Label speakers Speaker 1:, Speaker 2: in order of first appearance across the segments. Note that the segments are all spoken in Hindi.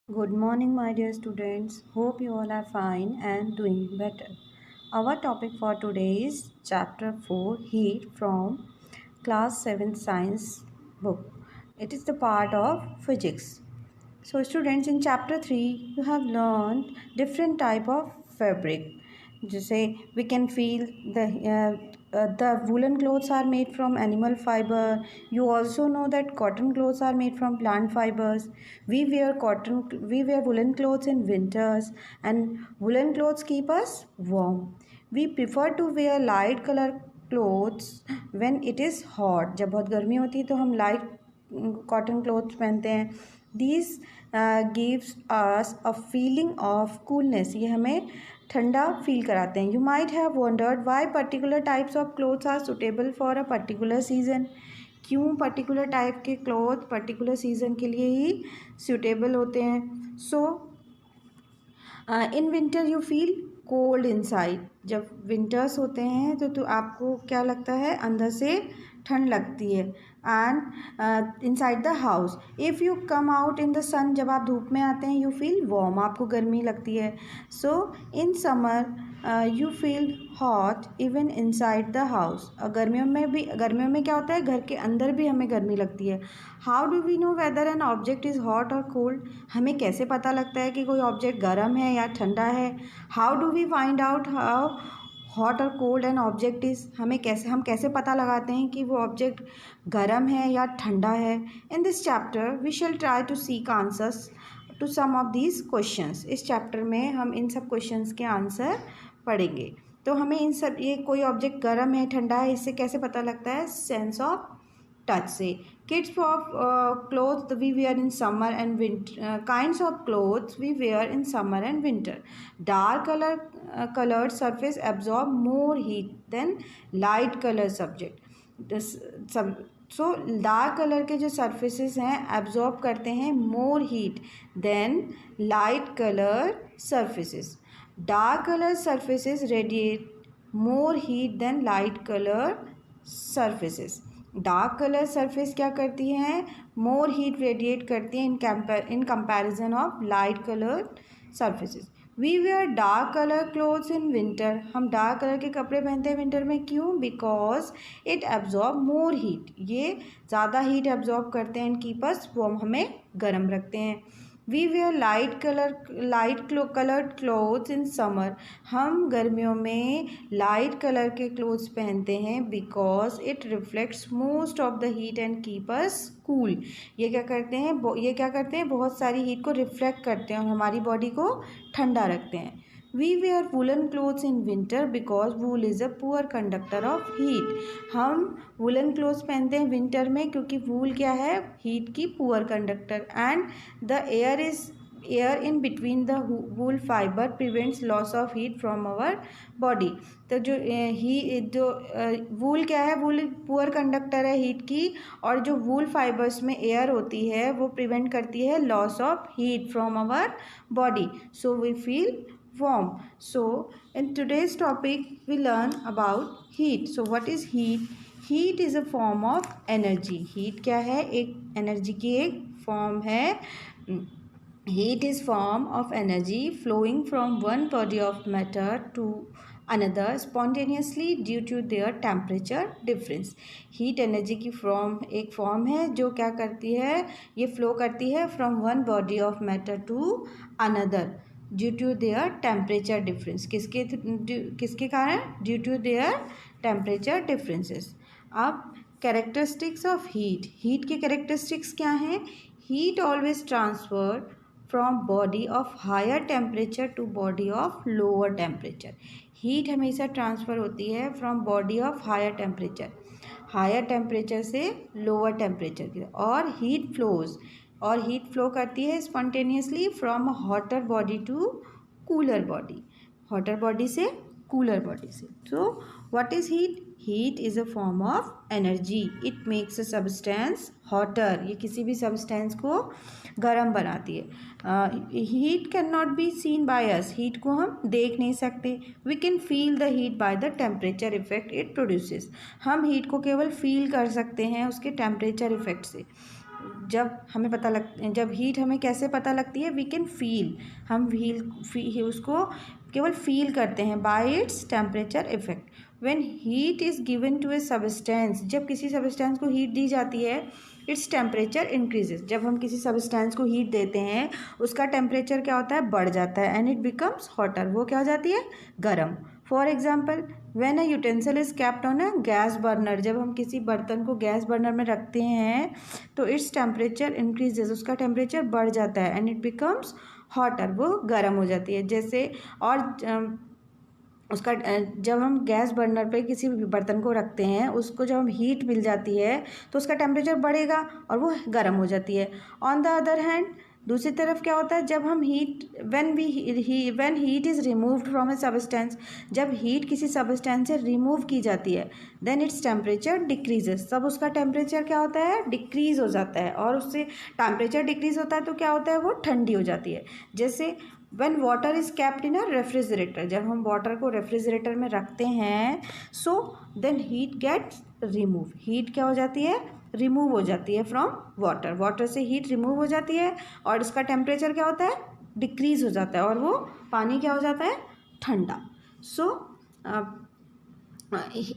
Speaker 1: Good morning, my dear students. Hope you all are fine and doing better. Our topic for today is Chapter 4 Heat from Class 7 Science book. It is the part of physics. So, students, in Chapter 3, you have learned different type of fabric. Just say we can feel the woolen clothes are made from animal fiber. You also know that cotton clothes are made from plant fibers. We wear woolen clothes in winters, and woolen clothes keep us warm. We prefer to wear light color clothes when it is hot. जब बहुत गर्मी होती है तो हम लाइट कॉटन क्लोथ्स पहनते हैं. These gives us a feeling of coolness. ये हमें ठंडा फील कराते हैं. You might have wondered why particular types of clothes are suitable for a particular season. क्यों पर्टिकुलर टाइप के क्लोथ पर्टिकुलर सीजन के लिए ही सूटेबल होते हैं. So in winter you feel cold inside. जब विंटर्स होते हैं तो आपको क्या लगता है, अंदर से ठंड लगती है. And inside the house if you come out in the sun, जब आप धूप में आते हैं यू फील वार्म, आपको गर्मी लगती है. So in summer you feel hot even inside the house. गर्मियों में क्या होता है, घर के अंदर भी हमें गर्मी लगती है. How do we know whether an object is hot और कोल्ड. हमें कैसे पता लगता है कि कोई ऑब्जेक्ट गर्म है या ठंडा है. How do we find out how hot और कोल्ड एन ऑब्जेक्ट इज़. हम कैसे पता लगाते हैं कि वो ऑब्जेक्ट गर्म है या ठंडा है. In this chapter we shall try to seek answers to some of these questions. इस चैप्टर में हम इन सब क्वेश्चंस के आंसर पढ़ेंगे. तो हमें ये कोई ऑब्जेक्ट गर्म है ठंडा है इससे कैसे पता लगता है, सेंस ऑफ टच से. Kinds of clothes we wear in summer and winter. Kinds of clothes we wear in summer and winter. Dark colored surface absorb more heat than light color subject. So dark colour के जो सर्फेसेस हैं एब्जॉर्ब करते हैं more heat than light colour surfaces. Dark colour surfaces radiate more heat than light colour surfaces. Dark colour surface क्या करती हैं, मोर हीट रेडिएट करती हैं in comparison of light colour surfaces. We wear dark colour clothes in winter. हम डार्क कलर के कपड़े पहनते हैं विंटर में. क्यों, because it absorb more heat. ये ज़्यादा हीट एब्जॉर्ब करते हैं एंड कीप अस वार्म, हमें गर्म रखते हैं. We wear light coloured clothes in summer. हम गर्मियों में लाइट कलर के क्लोथ्स पहनते हैं because it reflects most of the heat and keep us cool. ये क्या करते हैं, बहुत सारी हीट को रिफ्लेक्ट करते हैं और हमारी बॉडी को ठंडा रखते हैं. We wear woollen clothes in winter because wool is a poor conductor of heat. हम वुलन क्लोथ्स पहनते हैं विंटर में क्योंकि वूल क्या है, हीट की poor conductor. And the air in between the wool fibre prevents loss of heat from our body. तो जो वूल क्या है, वूल पुअर कंडक्टर है हीट की, और जो वूल फाइबर्स में एयर होती है वो प्रिवेंट करती है loss of heat from our body. So we feel warm. So in today's topic we learn about heat. So what is heat? Heat is a form of energy. Heat क्या है, एक एनर्जी की एक फॉर्म है. Heat is form of energy flowing from one body of matter to another spontaneously due to their temperature difference. Heat energy की एक फॉर्म है जो क्या करती है, ये फ्लो करती है from one body of matter to another due to their temperature difference. किसके कारण, due to their temperature differences. अब कैरेक्टरिस्टिक्स ऑफ हीट के कैरेक्टरिस्टिक्स क्या हैं. Heat always transfer from body of higher temperature to body of lower temperature. Heat हमेशा ट्रांसफ़र होती है from body of higher temperature से लोअर टेम्परेचर की. और हीट फ्लो करती है spontaneously from hotter body to cooler body, hotter body से कूलर बॉडी से. So what is heat? Heat is a form of energy. It makes a substance hotter. ये किसी भी सब्सटेंस को गर्म बनाती है. Heat can not be seen by us. Heat को हम देख नहीं सकते. We can feel the heat by the temperature effect it produces. हम हीट को केवल फील कर सकते हैं उसके टेम्परेचर इफेक्ट से. जब हमें जब हीट हमें कैसे पता लगती है, वी कैन फील, हम उसको केवल फील करते हैं by its temperature effect. When heat is given to a substance, जब किसी सब्सटेंस को हीट दी जाती है, इट्स टेम्परेचर इंक्रीजेज। जब हम किसी सब्सटेंस को हीट देते हैं उसका टेम्परेचर क्या होता है, बढ़ जाता है, एंड इट बिकम्स हॉटर, वो क्या हो जाती है, गर्म। For example, when a utensil is kept on a gas burner, जब हम किसी बर्तन को गैस बर्नर में रखते हैं तो इट्स टेम्परेचर इंक्रीजेज, उसका टेम्परेचर बढ़ जाता है, एंड इट बिकम्स हॉटर, वो गर्म हो जाती है। जैसे और उसका जब हम गैस बर्नर पे किसी भी बर्तन को रखते हैं, उसको जब हम हीट मिल जाती है तो उसका टेम्परेचर बढ़ेगा और वो गर्म हो जाती है। ऑन द अदर हैंड, दूसरी तरफ क्या होता है, जब हम when heat is removed from A substance, जब हीट किसी सब्सटेंस से रिमूव की जाती है, देन इट्स टेम्परेचर डिक्रीजेस, तब उसका टेम्परेचर क्या होता है, डिक्रीज़ हो जाता है, और उससे टेम्परेचर डिक्रीज़ होता है तो क्या होता है, वो ठंडी हो जाती है। जैसे when water is kept in a refrigerator, जब हम वाटर को रेफ्रिजरेटर में रखते हैं, so then heat gets removed, heat क्या हो जाती है, रिमूव हो जाती है फ्रॉम वाटर, वाटर से हीट रिमूव हो जाती है और इसका टेम्परेचर क्या होता है, डिक्रीज हो जाता है, और वो पानी क्या हो जाता है, ठंडा। So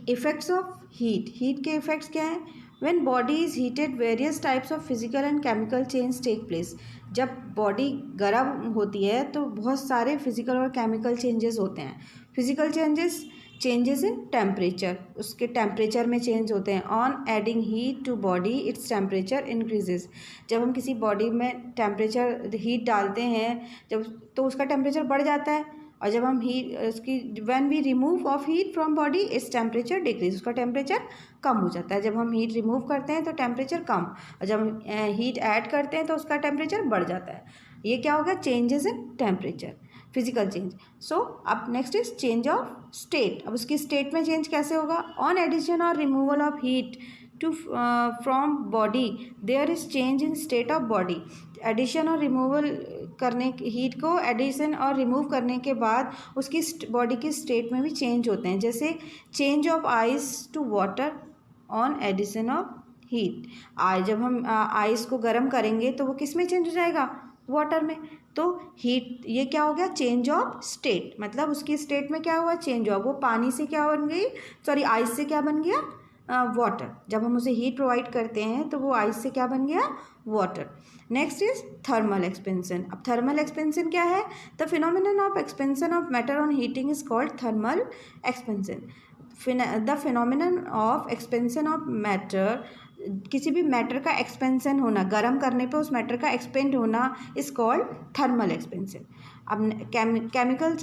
Speaker 1: effects of heat, heat के इफ़ेक्ट्स क्या हैं, when body is heated various types of physical and chemical change take place, जब बॉडी गर्म होती है तो बहुत सारे फिजिकल और केमिकल चेंजेस होते हैं। फिजिकल चेंजेस इन टेम्परेचर, उसके टेम्परेचर में चेंज होते हैं। On adding heat to body its temperature increases, जब हम किसी बॉडी में टेम्परेचर हीट डालते हैं जब, तो उसका टेम्परेचर बढ़ जाता है, और जब हम when we remove off heat from body its temperature decrease, उसका टेम्परेचर कम हो जाता है। जब हम हीट रिमूव करते हैं तो टेम्परेचर कम, और जब हम हीट ऐड करते हैं तो उसका टेम्परेचर बढ़ जाता है। ये क्या होगा, changes in temperature, physical change. So अब next is change of state, अब उसकी स्टेट में चेंज कैसे होगा, ऑन एडिशन और removal of heat to from body there is change in state of body, addition और रिमूवल करने, हीट को एडिशन और रिमूव करने के बाद उसकी बॉडी की स्टेट में भी चेंज होते हैं। जैसे change of ice to water on addition of heat, जब हम आइस को गर्म करेंगे तो वो किस में चेंज हो जाएगा, वाटर में। तो हीट, ये क्या हो गया, चेंज ऑफ स्टेट, मतलब उसकी स्टेट में क्या हुआ, चेंज हुआ, वो पानी से क्या बन गई, सॉरी आइस से क्या बन गया, वाटर। जब हम उसे हीट प्रोवाइड करते हैं तो वो आइस से क्या बन गया, water. Next is thermal expansion. अब थर्मल एक्सपेंशन क्या है, the phenomenon of expansion of matter on heating is called thermal expansion. The phenomenon of expansion of matter, किसी भी मैटर का एक्सपेंशन होना, गर्म करने पे उस मैटर का एक्सपेंड होना इज कॉल्ड थर्मल एक्सपेंशन। अब chemical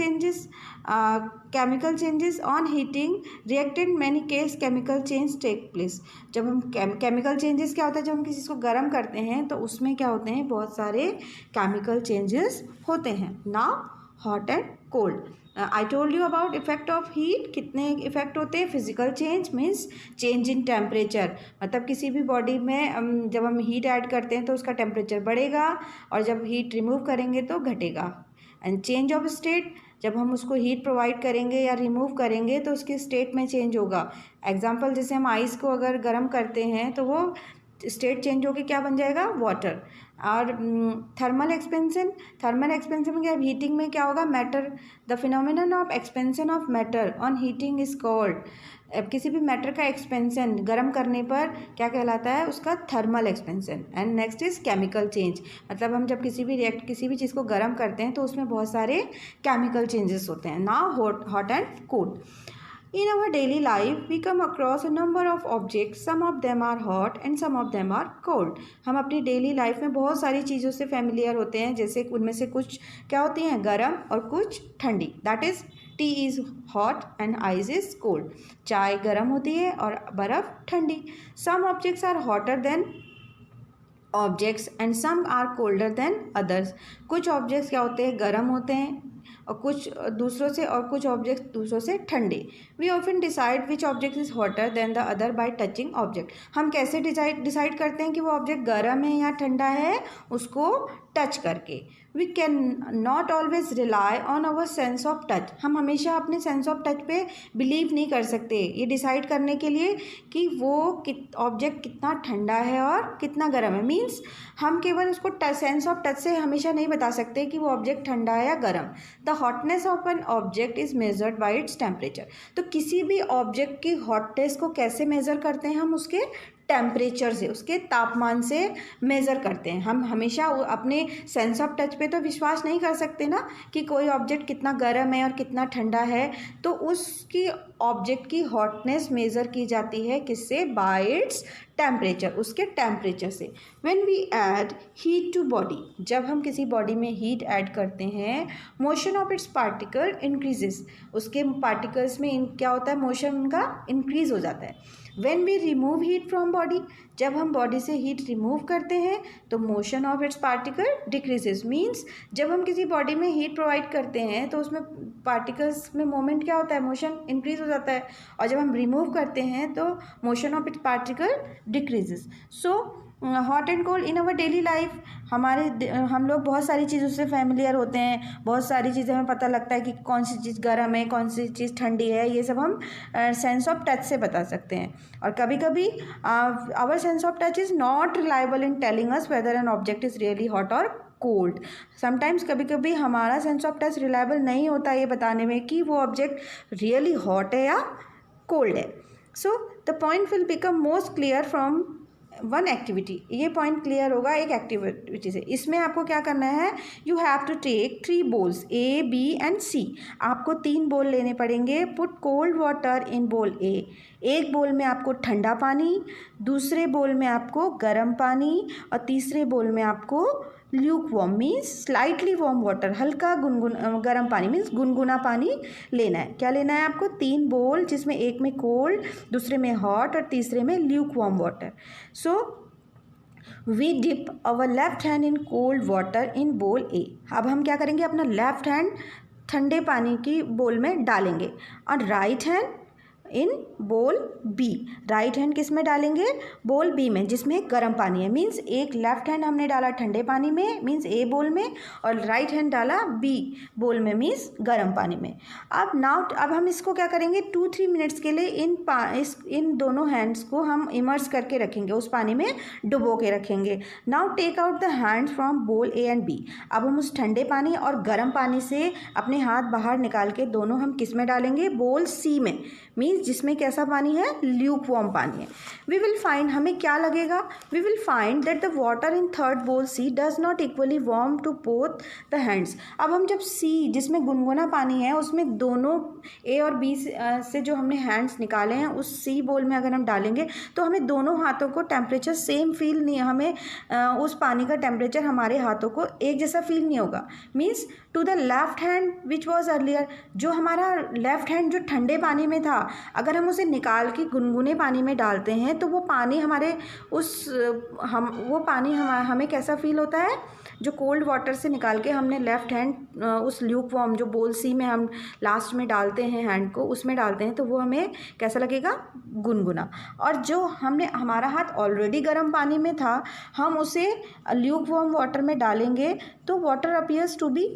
Speaker 1: changes on heating reacted many case chemical change take place. जब हम केमिकल चेंजेस क्या होता है, जब हम किसी को गर्म करते हैं तो उसमें क्या होते हैं, बहुत सारे केमिकल चेंजेस होते हैं। Now hot and cold, I told you about effect of heat, कितने इफेक्ट होते हैं, physical change means change in temperature, मतलब किसी भी बॉडी में जब हम हीट ऐड करते हैं तो उसका टेम्परेचर बढ़ेगा, और जब हीट रिमूव करेंगे तो घटेगा। एंड चेंज ऑफ स्टेट, जब हम उसको हीट प्रोवाइड करेंगे या रिमूव करेंगे तो उसकी स्टेट में चेंज होगा। एग्जांपल, जैसे हम आइस को अगर गर्म करते हैं तो वो स्टेट चेंज होकर क्या बन जाएगा, वाटर। और थर्मल एक्सपेंशन में क्या, हीटिंग में क्या होगा, matter, the phenomenon of expansion of matter on heating is called, किसी भी मैटर का एक्सपेंशन गर्म करने पर क्या कहलाता है, उसका thermal expansion. And next is chemical change, मतलब हम जब किसी भी चीज़ को गर्म करते हैं तो उसमें बहुत सारे केमिकल चेंजेस होते हैं। Now hot and cold. In our daily life, we come across a number of objects. Some of them are hot and some of them are cold. हम अपनी डेली लाइफ में बहुत सारी चीज़ों से फेमिलियर होते हैं, जैसे उनमें से कुछ क्या होती हैं, गर्म और कुछ ठंडी। That is tea is hot and ice is cold. चाय गर्म होती है और बर्फ़ ठंडी। Some objects are hotter than objects and some are colder than others. कुछ ऑब्जेक्ट्स क्या होते हैं, गर्म होते हैं और कुछ ऑब्जेक्ट्स दूसरों से ठंडे। We often decide which object is hotter than the other by touching object. हम कैसे डिसाइड करते हैं कि वो ऑब्जेक्ट गर्म है या ठंडा है, उसको टच करके। We can not always rely on our sense of touch. हम हमेशा अपने सेंस ऑफ टच पे बिलीव नहीं कर सकते ये डिसाइड करने के लिए कि वो ऑब्जेक्ट कितना ठंडा है और कितना गर्म है। मीन्स हम केवल उसको सेंस ऑफ टच से हमेशा नहीं बता सकते कि वो ऑब्जेक्ट ठंडा है या गर्म। The hotness of an object is measured by its temperature. तो किसी भी ऑब्जेक्ट की हॉटनेस को कैसे मेज़र करते हैं? हम उसके टेम्परेचर से, उसके तापमान से मेज़र करते हैं। हम हमेशा अपने सेंस ऑफ टच पे तो विश्वास नहीं कर सकते ना कि कोई ऑब्जेक्ट कितना गर्म है और कितना ठंडा है। तो उसकी ऑब्जेक्ट की हॉटनेस मेज़र की जाती है किससे? बाय इट्स टेम्परेचर, उसके टेम्परेचर से। When we add heat to body, जब हम किसी बॉडी में हीट ऐड करते हैं, motion of its particle increases, उसके पार्टिकल्स में क्या होता है? मोशन उनका इंक्रीज हो जाता है। When we remove heat from body, जब हम बॉडी से हीट रिमूव करते हैं तो motion of its particle decreases. Means जब हम किसी बॉडी में हीट प्रोवाइड करते हैं तो उसमें पार्टिकल्स में मोमेंट क्या होता है? मोशन इंक्रीज हो जाता है। और जब हम रिमूव करते हैं तो motion of its particle decreases. So hot and cold in our daily life, हम लोग बहुत सारी चीज़ों से फेमिलियर होते हैं, बहुत सारी चीज़ें हमें पता लगता है कि कौन सी चीज़ गर्म है, कौन सी चीज़ ठंडी है। ये सब हम सेंस ऑफ टच से बता सकते हैं। और कभी कभी our sense of touch is not reliable in telling us whether an object is really hot और कोल्ड। समटाइम्स कभी कभी हमारा सेंस ऑफ टच रिलायबल नहीं होता ये बताने में कि वो ऑब्जेक्ट रियली हॉट है या कोल्ड है। So the point will become most clear from one activity. ये पॉइंट क्लियर होगा एक एक्टिविटी से। इसमें आपको क्या करना है? You have to take 3 bowls A, B and C। आपको 3 बोल लेने पड़ेंगे। पुट कोल्ड वाटर इन बोल A, एक बोल में आपको ठंडा पानी, दूसरे बोल में आपको गर्म पानी और तीसरे बोल में आपको Luke warm means slightly warm water, हल्का गर्म पानी मीन्स गुनगुना पानी लेना है। क्या लेना है आपको? 3 बोल जिसमें एक में कोल्ड, दूसरे में हॉट और तीसरे में lukewarm water. So we dip our left hand in cold water in bowl A. अब हम क्या करेंगे? अपना लेफ्ट हैंड ठंडे पानी की बोल में डालेंगे और राइट हैंड इन बोल बी। राइट हैंड किस में डालेंगे? बोल बी में, जिसमें गर्म पानी है। मीन्स एक लेफ्ट हैंड हमने डाला ठंडे पानी में मीन्स ए बोल में, और राइट हैंड डाला बी बोल में मीन्स गर्म पानी में। अब हम इसको क्या करेंगे? 2-3 मिनट्स के लिए इन दोनों हैंड्स को हम इमर्स करके रखेंगे, उस पानी में डुबो के रखेंगे। Now take out the hands from bowl A and B. अब हम उस ठंडे पानी और गर्म पानी से अपने हाथ बाहर निकाल के दोनों हम किस में डालेंगे? बोल सी में, मीन्स जिसमें कैसा पानी है? ल्यूक वार्म पानी है। वी विल फाइंड, हमें क्या लगेगा? We will find that the water in third bowl C does not equally warm to both the hands. अब हम जब सी, जिसमें गुनगुना पानी है, उसमें दोनों ए और बी से जो हमने हैंड्स निकाले हैं उस सी बोल में अगर हम डालेंगे तो हमें दोनों हाथों को टेम्परेचर सेम फील नहीं, हमें उस पानी का टेम्परेचर हमारे हाथों को एक जैसा फील नहीं होगा। Means to the left hand which was earlier, जो हमारा लेफ्ट हैंड जो ठंडे पानी में था, अगर हम उसे निकाल के गुनगुने पानी में डालते हैं तो वो पानी हमारे हमें कैसा फील होता है? जो कोल्ड वाटर से निकाल के हमने लेफ़्ट हैंड उस ल्यूक वार्म जो बोल सी में हम लास्ट में डालते हैं हैंड को, उसमें डालते हैं तो वो हमें कैसा लगेगा? गुनगुना। और जो हमारा हाथ ऑलरेडी गर्म पानी में था, हम उसे ल्यूक वार्म वाटर में डालेंगे तो water appears to be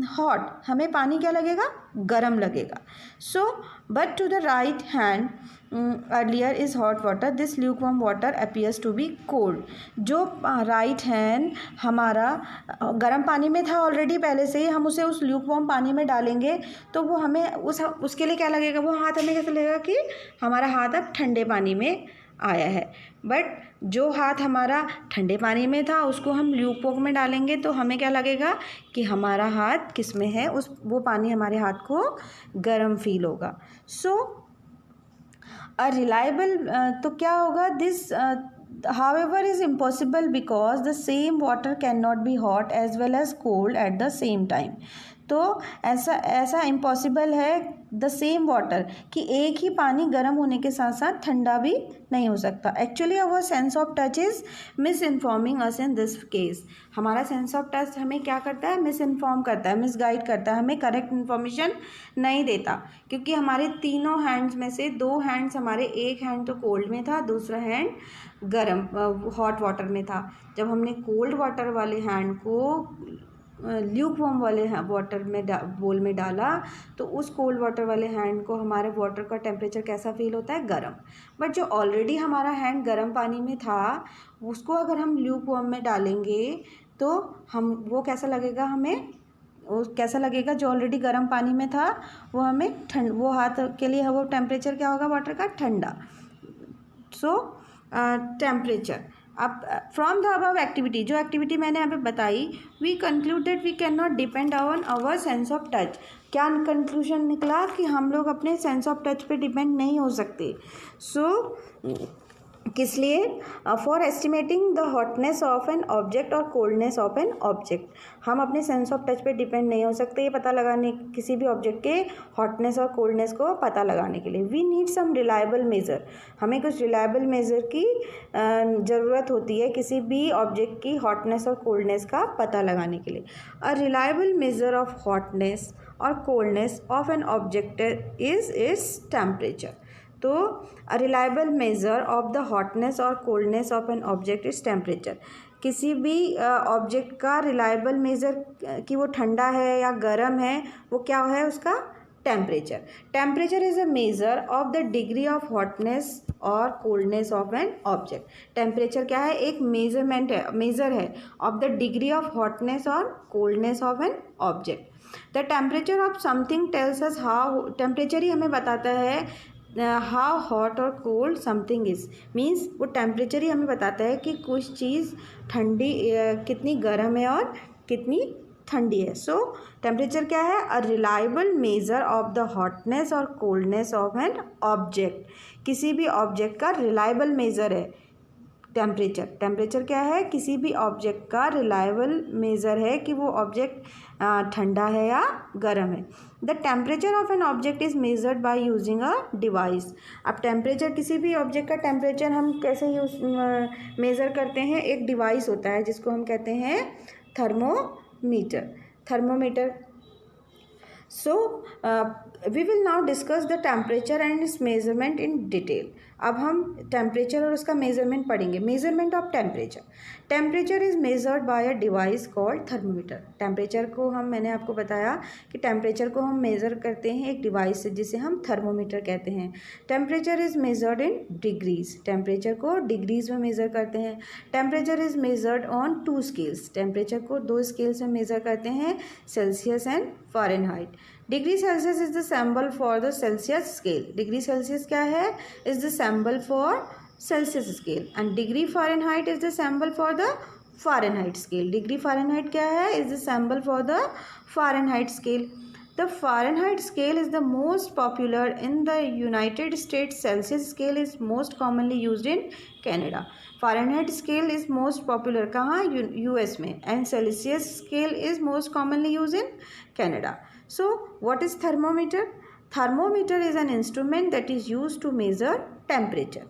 Speaker 1: hot, हमें पानी क्या लगेगा? गर्म लगेगा। So but to the right hand earlier is hot water, this lukewarm water appears to be cold. जो राइट हैंड हमारा गर्म पानी में था ऑलरेडी पहले से ही, हम उसे उस ल्यूक वार्म पानी में डालेंगे तो वो हमें उसके लिए क्या लगेगा? वो हाथ हमें कैसे लगेगा कि हमारा हाथ अब ठंडे पानी में आया है। बट जो हाथ हमारा ठंडे पानी में था उसको हम ल्यूक वार्म में डालेंगे तो हमें क्या लगेगा कि हमारा हाथ किस में है? वो पानी हमारे हाथ को गर्म फील होगा। सो अ रिलायबल, तो क्या होगा? This however is impossible because the same water cannot be hot as well as cold at the same time। तो ऐसा इम्पॉसिबल है द सेम वाटर कि एक ही पानी गर्म होने के साथ साथ ठंडा भी नहीं हो सकता। Actually our sense of touch is miss informing us in this case. हमारा सेंस ऑफ टच हमें क्या करता है? मिस इन्फॉर्म करता है, मिस गाइड करता है, हमें करेक्ट इन्फॉर्मेशन नहीं देता, क्योंकि हमारे तीनों हैंड्स में से 2 हैंड्स हमारे, एक हैंड तो कोल्ड में था, दूसरा हैंड गर्म हॉट वाटर में था। जब हमने कोल्ड वाटर वाले हैंड को ल्यूक वार्म वाले वाटर में बोल में डाला तो उस कोल्ड वाटर वाले हैंड को हमारे वाटर का टेम्परेचर कैसा फील होता है, गर्म। बट जो ऑलरेडी हमारा हैंड गर्म पानी में था उसको अगर हम ल्यूक वार्म में डालेंगे तो हम वो कैसा लगेगा, हमें वो कैसा लगेगा, जो ऑलरेडी गर्म पानी में था वो हमें ठंड, वो हाथ के लिए वो टेम्परेचर क्या होगा वाटर का, ठंडा। So temperature. अब फ्रॉम द अबव एक्टिविटी, जो एक्टिविटी मैंने यहाँ पे बताई, we conclude that we can not depend on our sense of touch. क्या कंक्लूजन निकला कि हम लोग अपने सेंस ऑफ टच पे डिपेंड नहीं हो सकते। सो किस लिए, for estimating the hotness of an object और कोल्डनेस ऑफ एन ऑब्जेक्ट। हम अपने सेंस ऑफ टच पे डिपेंड नहीं हो सकते ये पता लगाने, किसी भी ऑब्जेक्ट के हॉटनेस और कोल्डनेस को पता लगाने के लिए। We need some reliable measure, हमें कुछ रिलायबल मेज़र की ज़रूरत होती है किसी भी ऑब्जेक्ट की हॉटनेस और कोल्डनेस का पता लगाने के लिए। A reliable measure of hotness और coldness of an object is its temperature. तो a reliable measure of the hotness और coldness of an object is temperature. किसी भी ऑब्जेक्ट का रिलायबल मेज़र कि वो ठंडा है या गर्म है, वो क्या है, उसका temperature. Temperature is a measure of the degree of hotness और coldness of an object. Temperature क्या है, एक मेजरमेंट है, मेज़र है of the degree of hotness और coldness of an object. The temperature of something tells us how, temperature ही हमें बताता है हाउ हॉट और कोल्ड समथिंग इज़, मीन्स वो टेम्परेचर ही हमें बताता है कि कुछ चीज़ ठंडी कितनी गर्म है और कितनी ठंडी है। सो टेम्परेचर क्या है, अ reliable measure of the hotness और कोल्डनेस ऑफ एन ऑब्जेक्ट। किसी भी ऑब्जेक्ट का रिलायबल मेज़र है टेम्परेचर। टेम्परेचर क्या है, किसी भी ऑब्जेक्ट का रिलायबल मेज़र है कि वो ऑब्जेक्ट ठंडा है या गर्म है। The temperature of an object is measured by using a device. अब टेम्परेचर, किसी भी ऑब्जेक्ट का टेम्परेचर हम कैसे मेज़र करते हैं, एक डिवाइस होता है जिसको हम कहते हैं thermometer. Thermometer. So we will now discuss the temperature and its measurement in detail. अब हम टेम्परेचर और उसका मेजरमेंट पढ़ेंगे। Measurement of temperature. Temperature is measured by a device called thermometer. Temperature को हम, मैंने आपको बताया कि टेम्परेचर को हम मेज़र करते हैं एक डिवाइस से जिसे हम थर्मोमीटर कहते हैं। Temperature is measured in degrees. Temperature को डिग्रीज में मेज़र करते हैं। Temperature is measured on 2 scales. Temperature को 2 स्केल्स में मेज़र करते हैं, Celsius and Fahrenheit. Degree Celsius is the symbol for the Celsius scale. Degree Celsius क्या है, is the symbol for Celsius scale. And degree Fahrenheit is the symbol for the Fahrenheit scale. Degree Fahrenheit क्या है, is the symbol for the Fahrenheit scale. The Fahrenheit scale is the most popular in the United States. Celsius scale is most commonly used in Canada. Fahrenheit scale is most popular कहाँ, US में, and Celsius scale is most commonly used in Canada. So what is thermometer? Thermometer is an instrument that is used to measure temperature.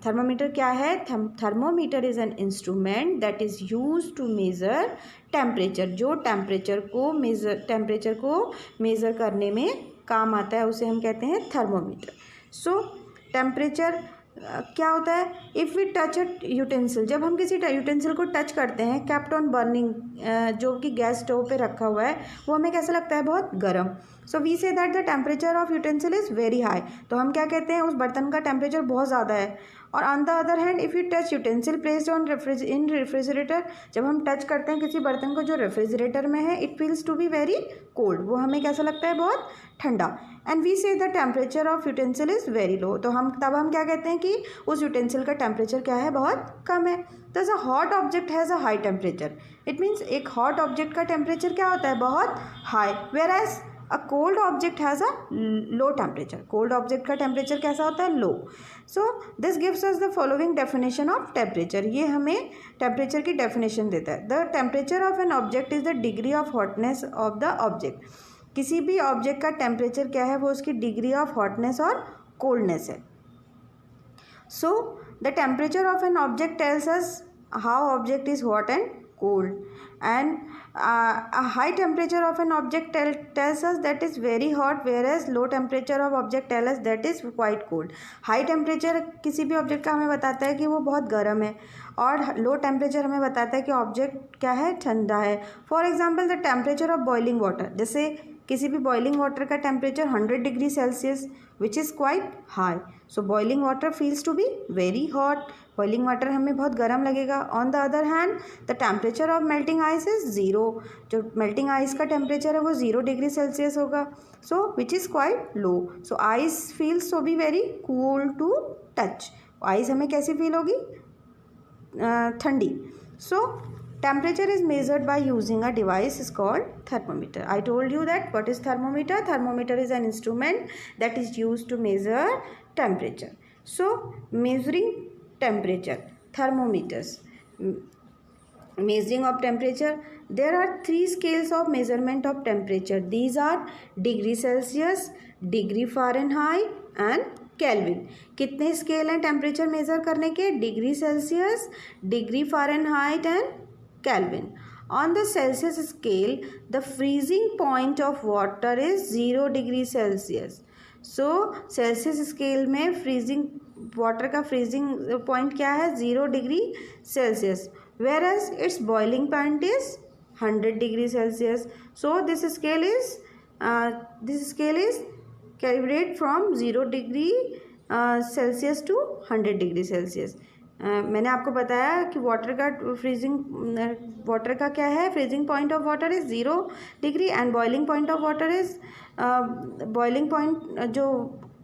Speaker 1: Thermometer क्या है, thermometer is an instrument that is use to measure temperature. जो टेम्परेचर को मेज़र करने में काम आता है उसे हम कहते हैं थर्मोमीटर। सो टेम्परेचर क्या होता है, if we touch a utensil, जब हम किसी यूटेंसिल को टच करते हैं, केप्ट ऑन बर्निंग, जो कि गैस स्टोव पे रखा हुआ है, वो हमें कैसा लगता है, बहुत गर्म। So we say that the temperature of utensil is very high. तो हम क्या कहते हैं, उस बर्तन का टेम्परेचर बहुत ज़्यादा है। और on the other hand, if you touch utensil placed on in refrigerator, जब हम टच करते हैं किसी बर्तन को जो रेफ्रिजरेटर में है, it feels to be very cold, वो हमें कैसा लगता है, बहुत ठंडा। And we say the temperature of utensil is very low, तो हम क्या कहते हैं कि उस यूटेंसिल का टेम्परेचर क्या है, बहुत कम है। Thus a hot object has a high temperature. It means एक हॉट ऑब्जेक्ट का टेम्परेचर क्या होता है, बहुत high, whereas a cold object has a low temperature. Cold object का टेम्परेचर कैसा होता है, low. So this gives us the following definition of temperature. ये हमें टेम्परेचर की डेफिनेशन देता है। The temperature of an object is the degree of hotness of the object. किसी भी ऑब्जेक्ट का टेम्परेचर क्या है, वो उसकी डिग्री ऑफ हॉटनेस और कोल्डनेस है। So the temperature of an object tales us how object is hot and cold. And a high temperature of an object tells us that is very hot, whereas low temperature of object tells us that is quite cold. High temperature किसी भी ऑब्जेक्ट का हमें बताता है कि वो बहुत गर्म है, और लो टेम्परेचर हमें बताता है कि ऑब्जेक्ट क्या है, ठंडा है. For example the temperature of boiling water, जैसे किसी भी बॉइलिंग वाटर का temperature 100 degree Celsius which is quite high. So boiling water feels to be very hot. Boiling water हमें बहुत गर्म लगेगा. On the other hand the temperature of melting ice is zero. जो मेल्टिंग आइस का टेम्परेचर है वो 0 डिग्री सेल्सियस होगा. So which is quite low. So ice feels to be very cool to touch. Ice हमें कैसी फील होगी, ठंडी. So temperature is measured by using a device is called thermometer. I told you that what is thermometer. Thermometer is an instrument that is used to measure temperature. So measuring temperature, thermometers. Measuring of temperature, there are 3 scales of measurement of temperature. These are degree Celsius, degree Fahrenheit and Kelvin. कितने स्केल हैं टेम्परेचर मेज़र करने के? Degree Celsius, degree Fahrenheit and Kelvin. On the Celsius scale, the freezing point of water is 0 degree Celsius. So Celsius scale में freezing water का freezing point क्या है? 0 degree Celsius. Whereas its boiling point is 100 degree Celsius. So this scale is calibrated from 0 degree Celsius to 100 degree Celsius. मैंने आपको बताया कि वाटर का क्या है, freezing point of water is 0 degree and boiling point of water is boiling point जो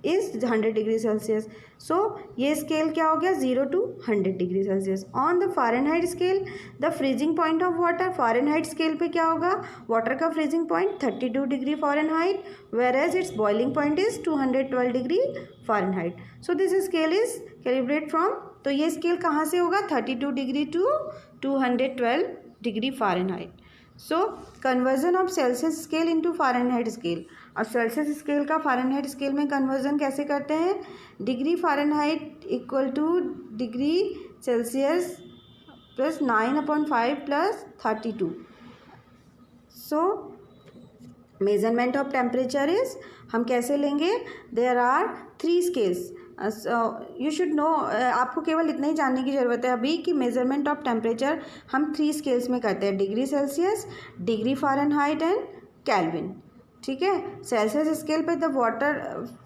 Speaker 1: इज़ 100 डिग्री सेल्सियस. सो ये स्केल क्या हो गया, 0 to 100 degree Celsius. On the Fahrenheit scale the freezing point of water, Fahrenheit scale पे क्या होगा, वाटर का freezing point 32 degree Fahrenheit, whereas its boiling point is 212 degree Fahrenheit. So this scale is calibrate from, तो ये स्केल कहाँ से होगा, 32 degree to 212 degree Fahrenheit. So conversion of Celsius scale into Fahrenheit scale. अब सेल्सियस स्केल का फ़ारेनहाइट स्केल में कन्वर्जन कैसे करते हैं, degree Fahrenheit equal to degree Celsius plus 9/5 plus 32. So measurement of temperature is, हम कैसे लेंगे, there are 3 scales. You should know, आपको केवल इतना ही जानने की ज़रूरत है अभी कि मेजरमेंट ऑफ टेम्परेचर हम 3 स्केल्स में करते हैं, degree Celsius, degree Fahrenheit and Kelvin. ठीक है. सेल्सियस स्केल पे द वाटर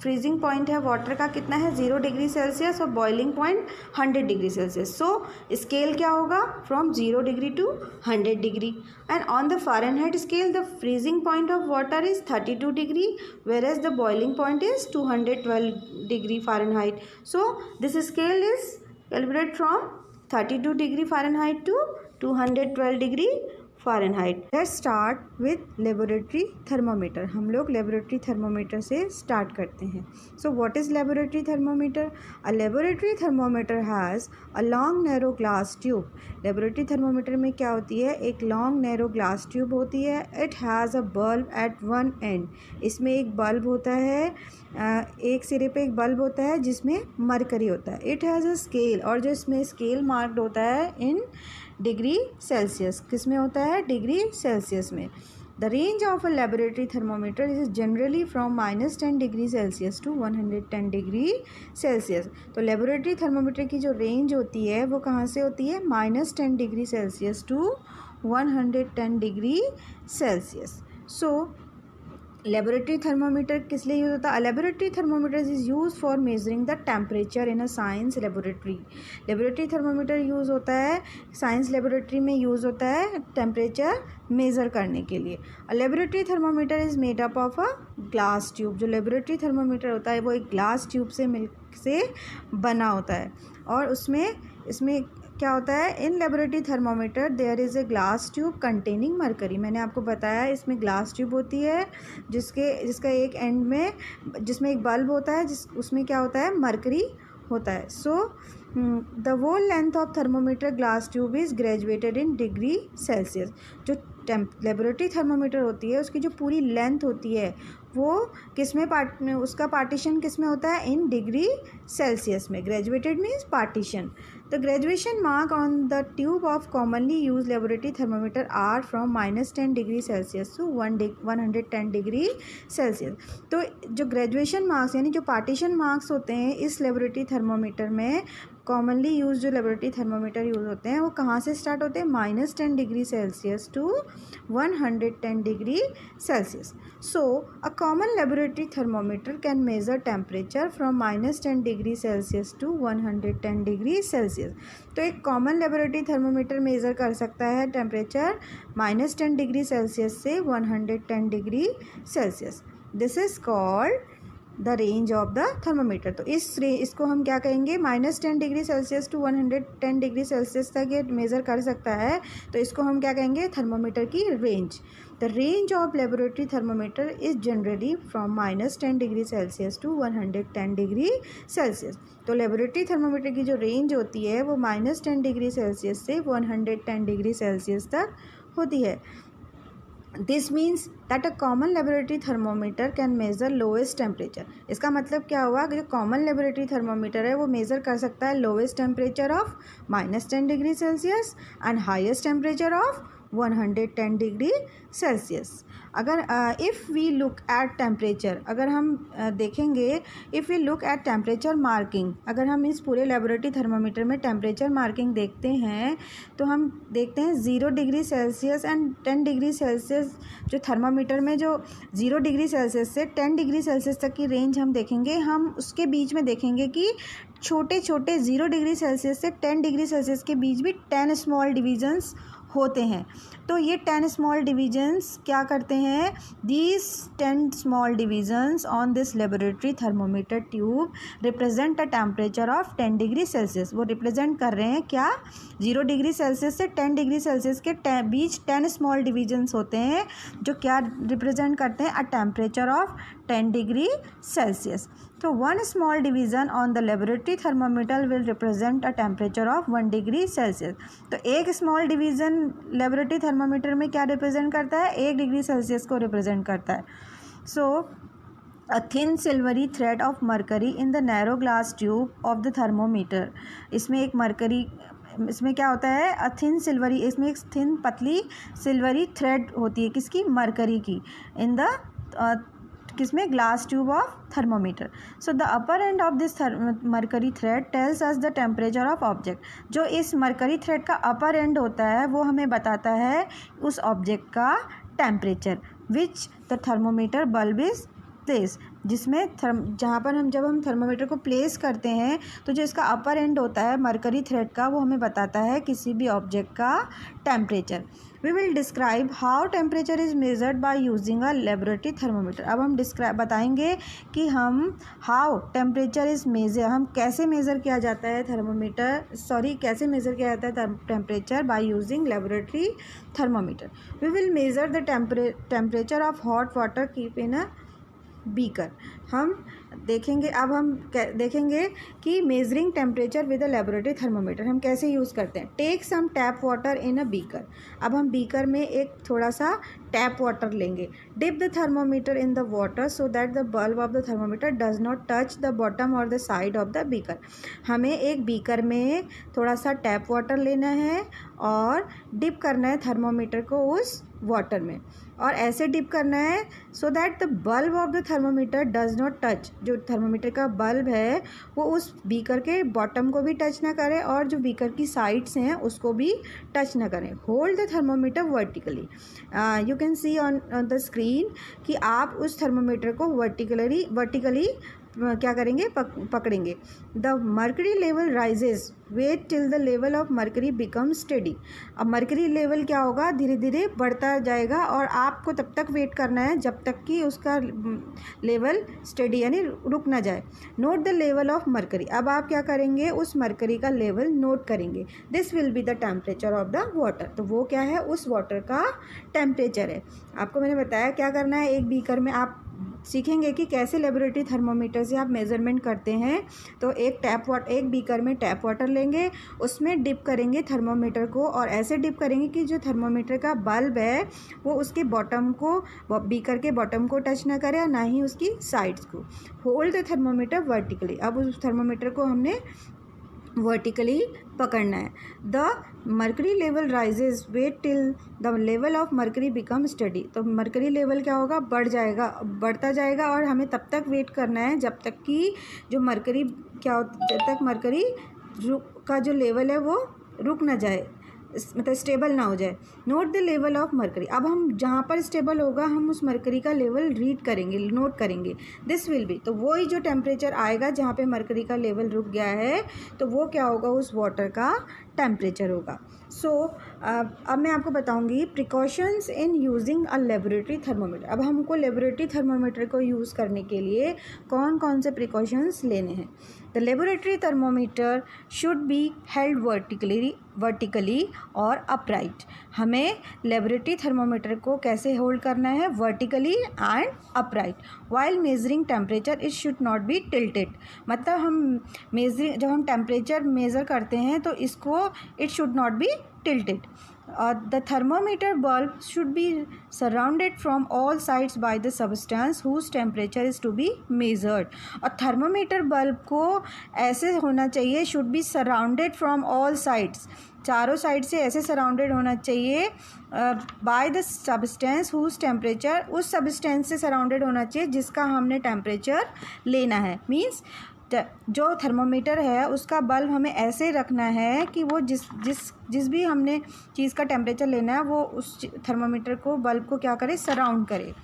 Speaker 1: फ्रीजिंग पॉइंट है वाटर का कितना है, 0 डिग्री सेल्सियस, और boiling point 100 degree Celsius. So scale क्या होगा, from 0 degree to 100 degree. And on the Fahrenheit scale the freezing point of water is 32 degree, whereas the boiling point is 212 degree Fahrenheit. So this scale is calibrated from 32 degree Fahrenheit to 212 degree Fahrenheit. Let's start with laboratory thermometer. हम लोग लेबोरेटरी थर्मोमीटर से स्टार्ट करते हैं. So what is laboratory thermometer? A laboratory thermometer has a long narrow glass tube. Laboratory thermometer में क्या होती है, एक लॉन्ग नैरो ग्लास ट्यूब होती है. It has a bulb at one end. इसमें एक बल्ब होता है, एक सिरे पे एक बल्ब होता है जिसमें मरकरी होता है. इट हैज़ अ स्केल, और जो इसमें स्केल मार्क्ड होता है इन डिग्री सेल्सियस. किस में होता है, डिग्री सेल्सियस में. The range of a laboratory thermometer is generally from -10 degree Celsius to 110 degree Celsius. तो लेबोरेटरी थर्मोमीटर की जो रेंज होती है वो कहाँ से होती है, -10 degree Celsius to 110 degree Celsius. So laboratory thermometer किस लिए यूज़ होता है? Laboratory thermometer is use for measuring the temperature in a science laboratory. Laboratory thermometer use होता है, साइंस लेबोरेटरी में यूज़ होता है टेम्परेचर मेज़र करने के लिए. अ laboratory thermometer is made up of a glass tube. जो लेबोरेटरी थर्मोमीटर होता है वो एक ग्लास ट्यूब से बना होता है, और इसमें क्या होता है, in laboratory thermometer there is a glass tube containing mercury. मैंने आपको बताया इसमें ग्लास ट्यूब होती है जिसका एक एंड में, जिसमें एक बल्ब होता है, उसमें क्या होता है, मरकरी होता है. So the whole length of thermometer glass tube is graduated in degree Celsius. जो लेबोरेटरी थर्मोमीटर होती है उसकी जो पूरी लेंथ होती है वो किस में उसका पार्टीशन किस में होता है, इन डिग्री सेल्सियस में. Graduated means partition. The graduation mark on the tube of commonly use laboratory thermometer are from -10 degree Celsius to 110 degree Celsius. तो जो ग्रेजुएशन मार्क्स यानी जो पार्टीशन मार्क्स होते हैं इस लेबोरेटरी थर्मोमीटर में, कॉमनली यूज जो लेबोरेटरी थर्मोमीटर यूज़ होते हैं वो कहाँ से स्टार्ट होते हैं, -10 degree Celsius to 110 degree Celsius. So a common laboratory thermometer can measure temperature from -10 degree Celsius to 110 degree Celsius. तो एक कॉमन लेबोरेटरी थर्मोमीटर मेज़र कर सकता है टेम्परेचर -10 डिग्री सेल्सियस से 110 degree Celsius. This is called the range of the thermometer. तो इसको हम क्या कहेंगे, -10 degree Celsius to 110 degree Celsius तक ये मेज़र कर सकता है, तो इसको हम क्या कहेंगे, थर्मोमीटर की range. The range of laboratory thermometer is generally from -10 degree Celsius to 110 degree Celsius. तो लेबोरेटरी थर्मोमीटर की जो रेंज होती है वो -10 डिग्री सेल्सियस से 110 डिग्री सेल्सियस तक होती है. This means that a common laboratory thermometer can measure lowest temperature. इसका मतलब क्या हुआ कि जो कॉमन लेबोरेटरी थर्मोमीटर है वो मेज़र कर सकता है lowest temperature of -10 degree Celsius and highest temperature of 110 degree Celsius. अगर if we look at temperature, अगर हम देखेंगे, if we look at temperature marking, अगर हम इस पूरे लेबोरेटरी थर्मोमीटर में टेम्परेचर मार्किंग देखते हैं तो हम देखते हैं 0 degree Celsius and 10 degree Celsius. जो थर्मामीटर में जो 0 डिग्री सेल्सियस से 10 डिग्री सेल्सियस तक की रेंज हम देखेंगे, हम उसके बीच में देखेंगे कि छोटे छोटे 0 डिग्री सेल्सियस से 10 डिग्री सेल्सियस के बीच भी 10 स्मॉल डिवीजन्स होते हैं. तो ये 10 स्मॉल डिवीजन्स क्या करते हैं, these 10 small divisions on this laboratory thermometer tube represent a temperature of 10 degree Celsius. वो रिप्रेजेंट कर रहे हैं क्या, 0 डिग्री सेल्सियस से 10 डिग्री सेल्सियस के बीच 10 स्मॉल डिवीजन्स होते हैं जो क्या रिप्रेजेंट करते हैं, अ टेम्परेचर ऑफ 10 डिग्री सेल्सियस. तो 1 small division on the laboratory thermometer will represent a temperature of 1 degree Celsius. तो एक स्मॉल डिवीज़न लेबोरेटरी थर्मोमीटर में क्या रिप्रेजेंट करता है, 1 डिग्री सेल्सियस को रिप्रेजेंट करता है. So a thin silvery thread of mercury in the narrow glass tube of the thermometer. इसमें एक मरकरी, इसमें क्या होता है, अ थिन सिल्वरी, इसमें एक थिन पतली सिल्वरी थ्रेड होती है, किसकी, मरकरी की, इन द किसमें, glass tube of thermometer. So the upper end of this mercury thread tells us the temperature of object. जो इस मरकरी थ्रेड का अपर एंड होता है वो हमें बताता है उस ऑब्जेक्ट का temperature, which the thermometer bulb is place. जिसमें जहाँ पर जब हम थर्मोमीटर को प्लेस करते हैं तो जो इसका अपर एंड होता है मरकरी थ्रेड का वो हमें बताता है किसी भी ऑब्जेक्ट का temperature. We will describe how temperature is measured by using a laboratory thermometer. अब हम बताएंगे कि हम हाउ टेम्परेचर इज़ मेजर, हम कैसे मेज़र किया जाता है कैसे मेज़र किया जाता है temperature by using laboratory thermometer. We will measure the temperature of hot water keep in a beaker. हम देखेंगे, अब हम देखेंगे कि measuring temperature with a laboratory thermometer हम कैसे यूज़ करते हैं. Take some tap water in a beaker. अब हम बीकर में एक थोड़ा सा टैप वाटर लेंगे. Dip the thermometer in the water so that the bulb of the thermometer does not touch the bottom और the side of the beaker. हमें एक बीकर में थोड़ा सा टैप वाटर लेना है और डिप करना है थर्मोमीटर को उस वाटर में, और ऐसे डिप करना है सो that the bulb of the thermometer does not touch. जो थर्मोमीटर का बल्ब है वो उस बीकर के बॉटम को भी टच ना करे और जो बीकर की साइड्स हैं उसको भी टच ना करें. Hold the thermometer vertically. You can see on the screen कि आप उस थर्मोमीटर को वर्टिकली क्या करेंगे, पकड़ेंगे. The mercury level rises, wait till the level of mercury become steady. अब मर्करी लेवल क्या होगा, धीरे धीरे बढ़ता जाएगा और आपको तब तक वेट करना है जब तक कि उसका लेवल स्टेडी यानी रुक ना जाए. Note the level of mercury. अब आप क्या करेंगे, उस मर्करी का लेवल नोट करेंगे. This will be the temperature of the water. तो वो क्या है, उस वाटर का टेम्परेचर है. आपको मैंने बताया क्या करना है, एक बीकर में आप सीखेंगे कि कैसे लेबोरेटरी थर्मोमीटर से आप मेज़रमेंट करते हैं। तो एक बीकर में टैप वाटर लेंगे, उसमें डिप करेंगे थर्मोमीटर को और ऐसे डिप करेंगे कि जो थर्मोमीटर का बल्ब है वो उसके बॉटम को, बीकर के बॉटम को टच ना करे और ना ही उसकी साइड्स को। होल्ड द थर्मोमीटर वर्टिकली, अब उस थर्मोमीटर को हमने वर्टिकली पकड़ना है। The mercury level rises, wait till the level of mercury become steady. तो मर्करी लेवल क्या होगा, बढ़ता जाएगा और हमें तब तक वेट करना है जब तक कि जो मर्करी जब तक मर्करी का जो लेवल है वो रुक ना जाए, मतलब स्टेबल ना हो जाए। Note the level of mercury, अब हम जहाँ पर स्टेबल होगा हम उस मर्करी का लेवल रीड करेंगे, नोट करेंगे। दिस विल बी, तो वही जो टेम्परेचर आएगा जहाँ पे मर्करी का लेवल रुक गया है तो वो क्या होगा, उस वाटर का टेम्परेचर होगा। सो अब मैं आपको बताऊंगी precautions in using a laboratory thermometer. अब हमको लेबोरेटरी थर्मोमीटर को यूज़ करने के लिए कौन कौन से प्रिकॉशंस लेने हैं। The laboratory thermometer should be held vertically और अपराइट। हमें लेबोरेटरी थर्मोमीटर को कैसे होल्ड करना है, vertically and upright. While measuring temperature it should not be tilted, मतलब जब हम टेम्परेचर मेज़र करते हैं तो इसको it should not be tilted. The thermometer bulb should be surrounded from all sides by the substance whose temperature is to be measured. और thermometer bulb को ऐसे होना चाहिए, should be surrounded from all sides, चारों साइड से ऐसे सराउंडेड होना चाहिए by the substance whose temperature, उस सब्सटेंस से सराउंडेड होना चाहिए जिसका हमने टेम्परेचर लेना है। मीन्स जो थर्मोमीटर है उसका बल्ब हमें ऐसे रखना है कि वो जिस भी हमने चीज़ का टेम्परेचर लेना है वो उस थर्मोमीटर को, बल्ब को क्या करे, सराउंड करे।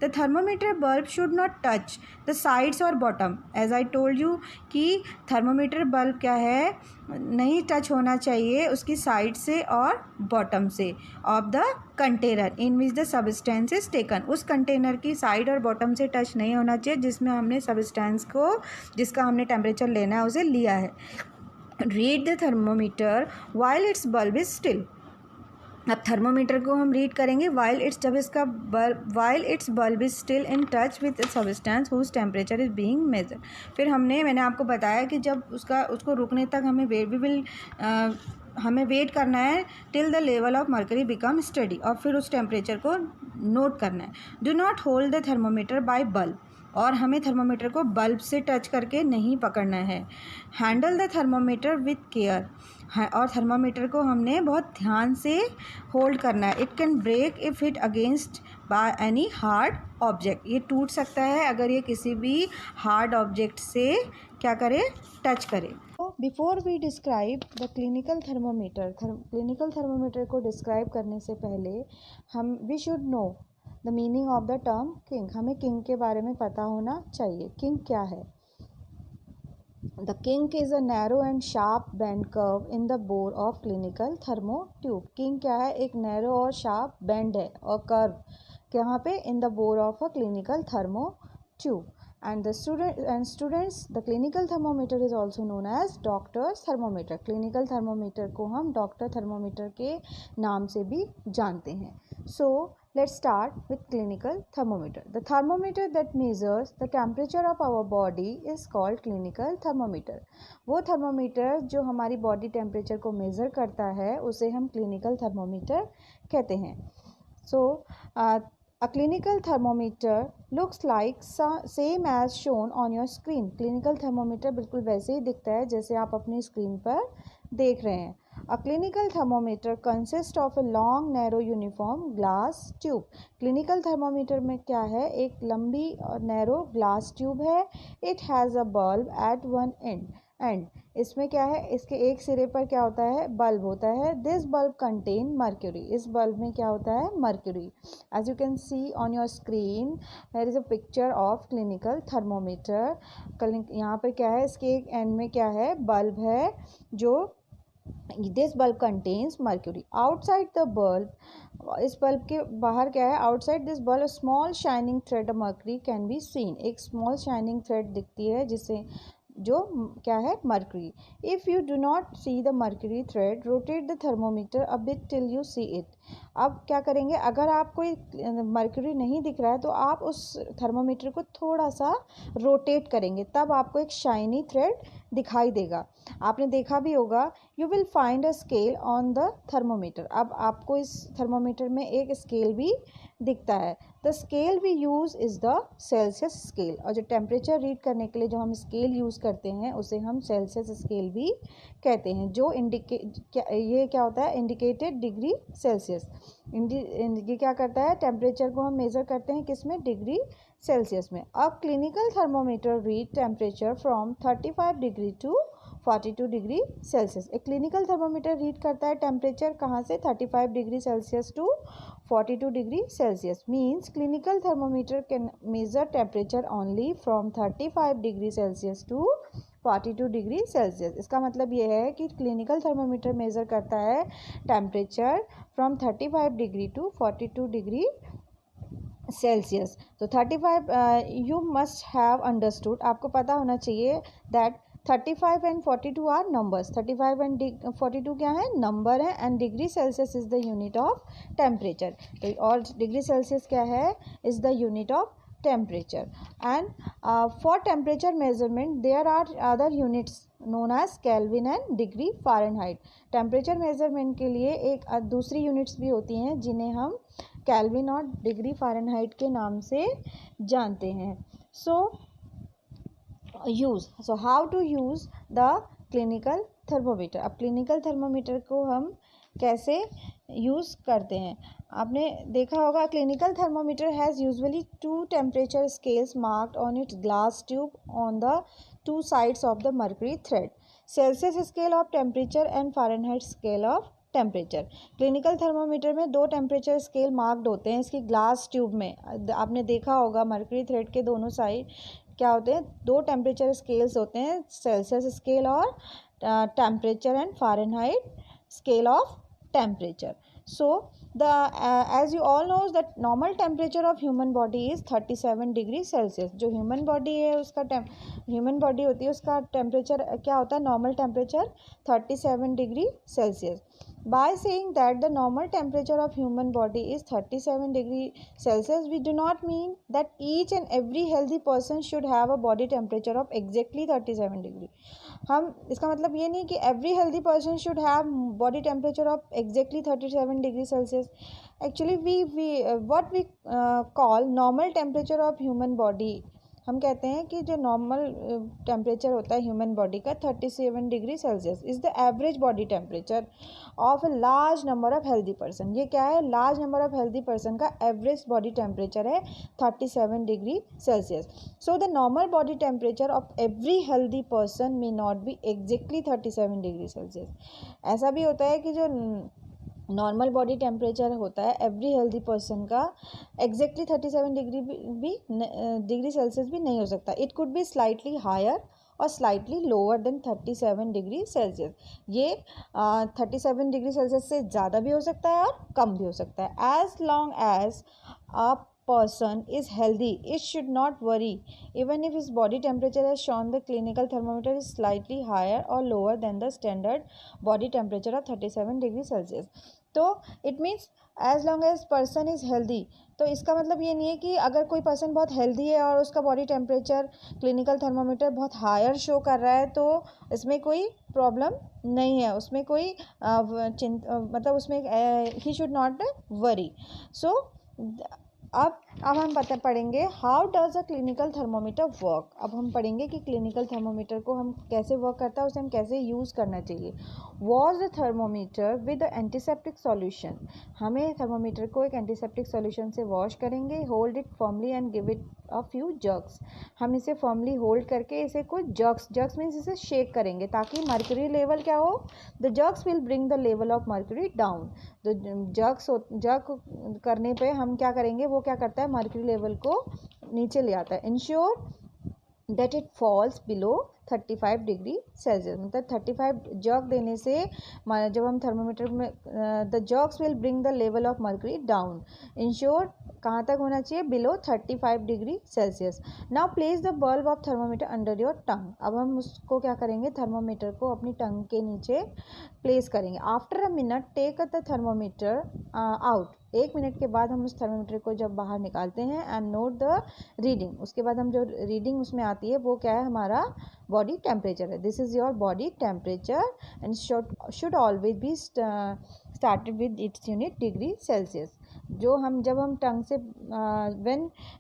Speaker 1: The thermometer bulb should not touch the sides और bottom. As I told you कि थर्मोमीटर बल्ब क्या है, नहीं टच होना चाहिए उसकी साइड से और बॉटम से of the container in which the substance is taken. उस कंटेनर की साइड और बॉटम से टच नहीं होना चाहिए जिसमें हमने सब्सटेंस को, जिसका हमने टेम्परेचर लेना है, उसे लिया है। Read the thermometer while its bulb is still. अब थर्मोमीटर को हम रीड करेंगे while its bulb is still in touch with substance whose temperature is being measure. फिर मैंने आपको बताया कि जब उसको रुकने तक हमें वेट करना है till the level of mercury become steady, और फिर उस टेम्परेचर को नोट करना है। Do not hold the thermometer by bulb, और हमें थर्मोमीटर को बल्ब से टच करके नहीं पकड़ना है। Handle the thermometer with care, और थर्मोमीटर को हमने बहुत ध्यान से होल्ड करना है। It can break if hit against by any hard object, ये टूट सकता है अगर ये किसी भी हार्ड ऑब्जेक्ट से क्या करे, टच करे। Before we describe the clinical thermometer, clinical thermometer को डिस्क्राइब करने से पहले we should know the meaning of the term kink. हमें किंग के बारे में पता होना चाहिए। किंग क्या है? The kink is a narrow and sharp bend curve in the bore of clinical thermo tube. Kink क्या है? एक नैरो और शार्प बेंड है और कर्व यहाँ पे इन the bore of a clinical thermo tube. And students, the clinical thermometer is also known as doctor's thermometer. Clinical thermometer को हम doctor thermometer के नाम से भी जानते हैं। So let's start with clinical thermometer. The thermometer that measures the temperature of our body is called clinical thermometer. वो thermometer जो हमारी body temperature को measure करता है उसे हम clinical thermometer कहते हैं। So a clinical thermometer looks like same as shown on your screen. Clinical thermometer बिल्कुल वैसे ही दिखता है जैसे आप अपनी स्क्रीन पर देख रहे हैं। A clinical thermometer consists of a long narrow uniform glass tube. Clinical thermometer में क्या है? एक लंबी और narrow glass tube है। It has a bulb at one end. इसमें क्या है? इसके एक सिरे पर क्या होता है? बल्ब होता है। This bulb contain mercury. इस बल्ब में क्या होता है? Mercury. As you can see on your screen there is a picture of clinical thermometer. यहाँ पर क्या है? इसके एक एंड में क्या है? बल्ब है जो this bulb contains mercury. Outside the bulb, इस बल्ब के बाहर क्या है? Outside this bulb small shining thread of mercury can be seen. एक स्मॉल शाइनिंग थ्रेड दिखती है जिससे जो क्या है mercury. If you do not see the mercury thread rotate the thermometer a bit till you see it. अब क्या करेंगे, अगर आपको मर्करी नहीं दिख रहा है तो आप उस थर्मोमीटर को थोड़ा सा रोटेट करेंगे, तब आपको एक शाइनी थ्रेड दिखाई देगा. आपने देखा भी होगा, you will find a scale on the thermometer. अब आपको इस थर्मोमीटर में एक स्केल भी दिखता है. The scale we use is the Celsius scale. और जो टेम्परेचर रीड करने के लिए जो हम स्केल यूज़ करते हैं उसे हम सेल्सियस स्केल भी कहते हैं, जो ये क्या होता है, इंडिकेटेड डिग्री सेल्सियस. ये क्या करता है, टेम्परेचर को हम मेज़र करते हैं किस में, डिग्री सेल्सियस में. अब clinical thermometer read temperature from 35 degree to 42 degree Celsius. एक क्लिनिकल थर्मोमीटर रीड करता है टेम्परेचर कहाँ से, 35 degree Celsius to 42 degree Celsius. Means clinical thermometer can measure temperature only from 35 degree Celsius to 42 degree Celsius. इसका मतलब ये है कि क्लिनिकल थर्मोमीटर मेज़र करता है temperature from 35 degree to 42 degree Celsius. तो 35 यू मस्ट हैव अंडरस्टूड, आपको पता होना चाहिए that 35 and 42 are numbers. 35 and 42 क्या है, नंबर है. And degree Celsius is the unit of temperature. और डिग्री सेल्सियस क्या है, is the unit of temperature. And for temperature measurement there are other units known as Kelvin and degree Fahrenheit. temperature measurement के लिए एक दूसरी यूनिट्स भी होती हैं जिन्हें हम केल्विन और डिग्री फ़ारेनहाइट के नाम से जानते हैं. So how to use the clinical thermometer. अब क्लिनिकल थर्मोमीटर को हम कैसे यूज़ करते हैं. आपने देखा होगा, clinical thermometer has usually 2 temperature scales marked on its glass tube on the 2 sides of the mercury thread. Celsius scale of temperature and Fahrenheit scale of temperature. Clinical thermometer में 2 टेम्परेचर स्केल मार्क्ड होते हैं इसकी ग्लास ट्यूब में. आपने देखा होगा मर्करी थ्रेड के दोनों साइड क्या होते हैं, 2 टेम्परेचर स्केल्स होते हैं, सेल्सियस स्केल और temperature and Fahrenheit scale of temperature. So as you all knows that normal temperature of human body is 37 degree Celsius. जो human body है उसका human body होती है उसका टेम्परेचर क्या होता है, normal temperature 37 degree Celsius. By saying that the normal temperature of human body is 37 degree Celsius, we do not mean that each and every healthy person should have a body temperature of exactly 37 degree. हम इसका मतलब ये नहीं कि every healthy person should have body temperature of exactly 37 degree Celsius. Actually we what we call normal temperature of human body, हम कहते हैं कि जो नॉर्मल टेम्परेचर होता है ह्यूमन बॉडी का 37 degree Celsius is the average body temperature of a large number of healthy person. ये क्या है, large number of healthy person का एवरेज बॉडी टेम्परेचर है 37 degree Celsius. So the normal body temperature of every healthy person may not be exactly 37 degree Celsius. ऐसा भी होता है कि जो नॉर्मल बॉडी टेम्परेचर होता है एवरी हेल्दी पर्सन का एग्जैक्टली 37 डिग्री सेल्सियस भी नहीं हो सकता. It could be slightly higher और slightly lower than 37 degree Celsius. ये 37 डिग्री सेल्सियस से ज़्यादा भी हो सकता है और कम भी हो सकता है. As long as a person is healthy, it should not worry even if his body temperature has shown the clinical thermometer is slightly higher or lower than the standard body temperature of 37 degree Celsius. तो it means as long as person is healthy. तो इसका मतलब ये नहीं है कि अगर कोई पर्सन बहुत हेल्दी है और उसका बॉडी टेम्परेचर क्लिनिकल थर्मोमीटर बहुत हायर शो कर रहा है तो इसमें कोई प्रॉब्लम नहीं है, उसमें कोई मतलब उसमें ही शुड नॉट वरी. सो अब हम पढ़ेंगे how does a clinical thermometer work. अब हम पढ़ेंगे कि क्लिनिकल थर्मोमीटर को हम कैसे वर्क करता है, उसे हम कैसे यूज़ करना चाहिए. Wash the thermometer with antiseptic solution. हमें थर्मोमीटर को एक एंटीसेप्टिक सॉल्यूशन से वॉश करेंगे. Hold it firmly and give it a few jerks. हम इसे फर्मली होल्ड करके इसे कुछ जर्क्स मीन्स इसे शेक करेंगे ताकि मर्करी लेवल क्या हो, the jerks will bring the level of mercury down. तो जर्क करने पे हम क्या करेंगे, वो क्या करता है मर्करी लेवल को नीचे ले आता है. Ensure that it falls below 35 degree Celsius. मतलब 35 जर्क देने से जब हम थर्मोमीटर में the jerks will bring the level of mercury down. Ensure कहाँ तक होना चाहिए, below 35 degree Celsius. Now place the bulb of thermometer under your tongue. अब हम उसको क्या करेंगे, थर्मोमीटर को अपनी टंग के नीचे प्लेस करेंगे। After a minute take the thermometer out. 1 minute के बाद हम उस थर्मोमीटर को जब बाहर निकालते हैं एंड नोट द रीडिंग। उसके बाद हम जो रीडिंग उसमें आती है वो क्या है, हमारा बॉडी टेम्परेचर है। This is your body temperature and should always be started with its unit degree Celsius. जो हम जब हम टंग से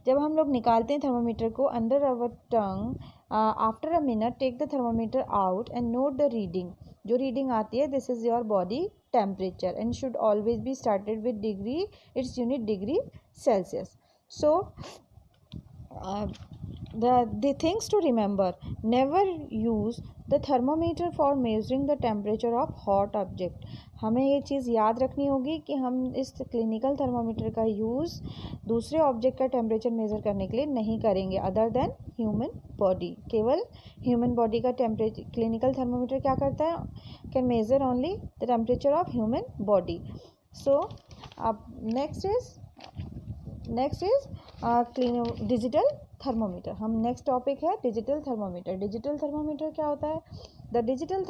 Speaker 1: जब हम लोग निकालते हैं थर्मोमीटर को under our tongue, after a minute take the thermometer out and note the reading. जो रीडिंग आती है, this is your body temperature and should always be started with degree its unit degree Celsius. So the things to remember: never use the thermometer for measuring the temperature of hot object। हमें ये चीज़ याद रखनी होगी कि हम इस क्लिनिकल थर्मोमीटर का यूज़ दूसरे ऑब्जेक्ट का टेम्परेचर मेज़र करने के लिए नहीं करेंगे अदर देन ह्यूमन बॉडी। केवल ह्यूमन बॉडी का टेम्परेचर क्लिनिकल थर्मोमीटर क्या करता है, can measure only the temperature of human body. So अब नेक्स्ट इज डिजिटल थर्मोमीटर। हम नेक्स्ट टॉपिक है डिजिटल थर्मोमीटर। डिजिटल थर्मोमीटर क्या होता है, the digital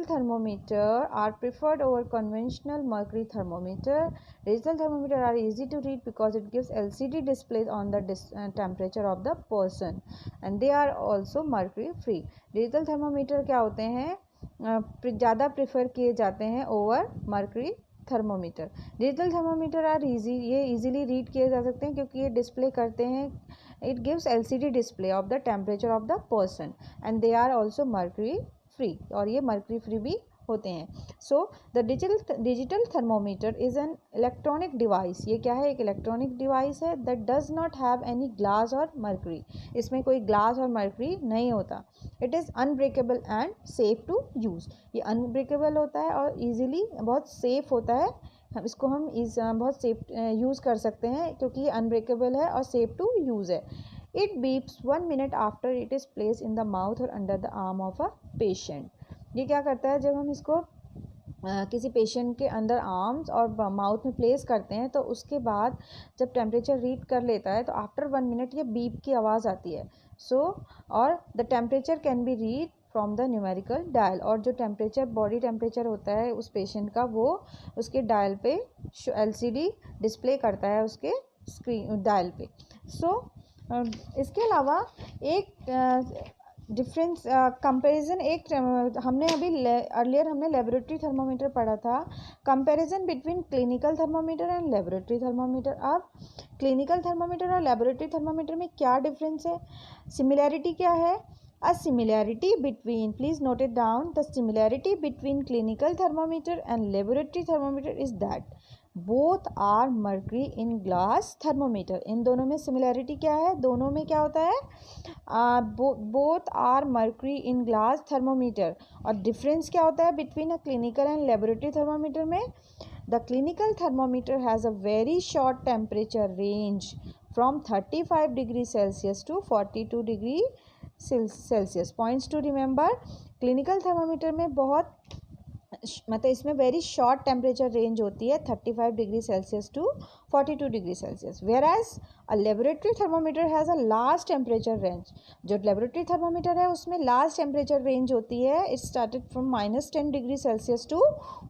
Speaker 1: thermometer are preferred over conventional mercury thermometer. Digital thermometer are easy to read because it gives LCD displays on the temperature of the person and they are also mercury free. Digital thermometer क्या होते हैं, ज़्यादा प्रेफर किए जाते हैं over mercury thermometer. Digital thermometer are ये इजीली रीड किए जा सकते हैं क्योंकि ये डिस्प्ले करते हैं, it gives LCD display of the temperature of the person and they are also mercury free, और ये मर्करी फ्री भी होते हैं। So the digital thermometer is an electronic device. ये क्या है, एक इलेक्ट्रॉनिक डिवाइस है that does not have any glass और मर्करी। इसमें कोई ग्लास और मर्करी नहीं होता। It is unbreakable and safe to use. ये अनब्रेकेबल होता है और ईजिली बहुत सेफ होता है। इसको हम बहुत सेफ यूज़ कर सकते हैं क्योंकि ये अनब्रेकेबल है और सेफ टू यूज़ है। It beeps 1 minute after it is place in the mouth और under the arm of a patient. ये क्या करता है, जब हम इसको किसी पेशेंट के अंदर आर्म्स और माउथ में प्लेस करते हैं तो उसके बाद जब टेम्परेचर रीड कर लेता है तो आफ्टर 1 मिनट ये बीप की आवाज़ आती है। और the temperature can be read from the numerical dial. और जो टेम्परेचर बॉडी टेम्परेचर होता है उस पेशेंट का वो उसके डायल पे LCD डिस्प्ले करता है उसके स्क्रीन डायल पे। इसके अलावा एक डिफरेंस कंपैरिजन, एक हमने अभी अर्लियर हमने लेबोरेटरी थर्मोमीटर पढ़ा था, comparison between clinical thermometer and laboratory thermometer. अब क्लिनिकल थर्मोमीटर और लेबोरेटरी थर्मोमीटर में क्या डिफरेंस है, सिमिलैरिटी क्या है। A similarity between, please note it down, the similarity between clinical thermometer and laboratory thermometer is that both are mercury in glass thermometer। इन दोनों में similarity क्या है, दोनों में क्या होता है, both are mercury in glass thermometer। और difference क्या होता है between a clinical and laboratory thermometer में, the clinical thermometer has a very short temperature range from 35 degree Celsius to 42 degree Celsius. Points to remember, clinical thermometer में बहुत मतलब इसमें वेरी शॉर्ट टेम्परेचर रेंज होती है 35 degree Celsius to 42 degree Celsius, whereas a laboratory thermometer has a large temperature range. जो लेबोरेटरी थर्मोमीटर है उसमें लार्ज टेम्परेचर रेंज होती है, it started from -10 degree Celsius to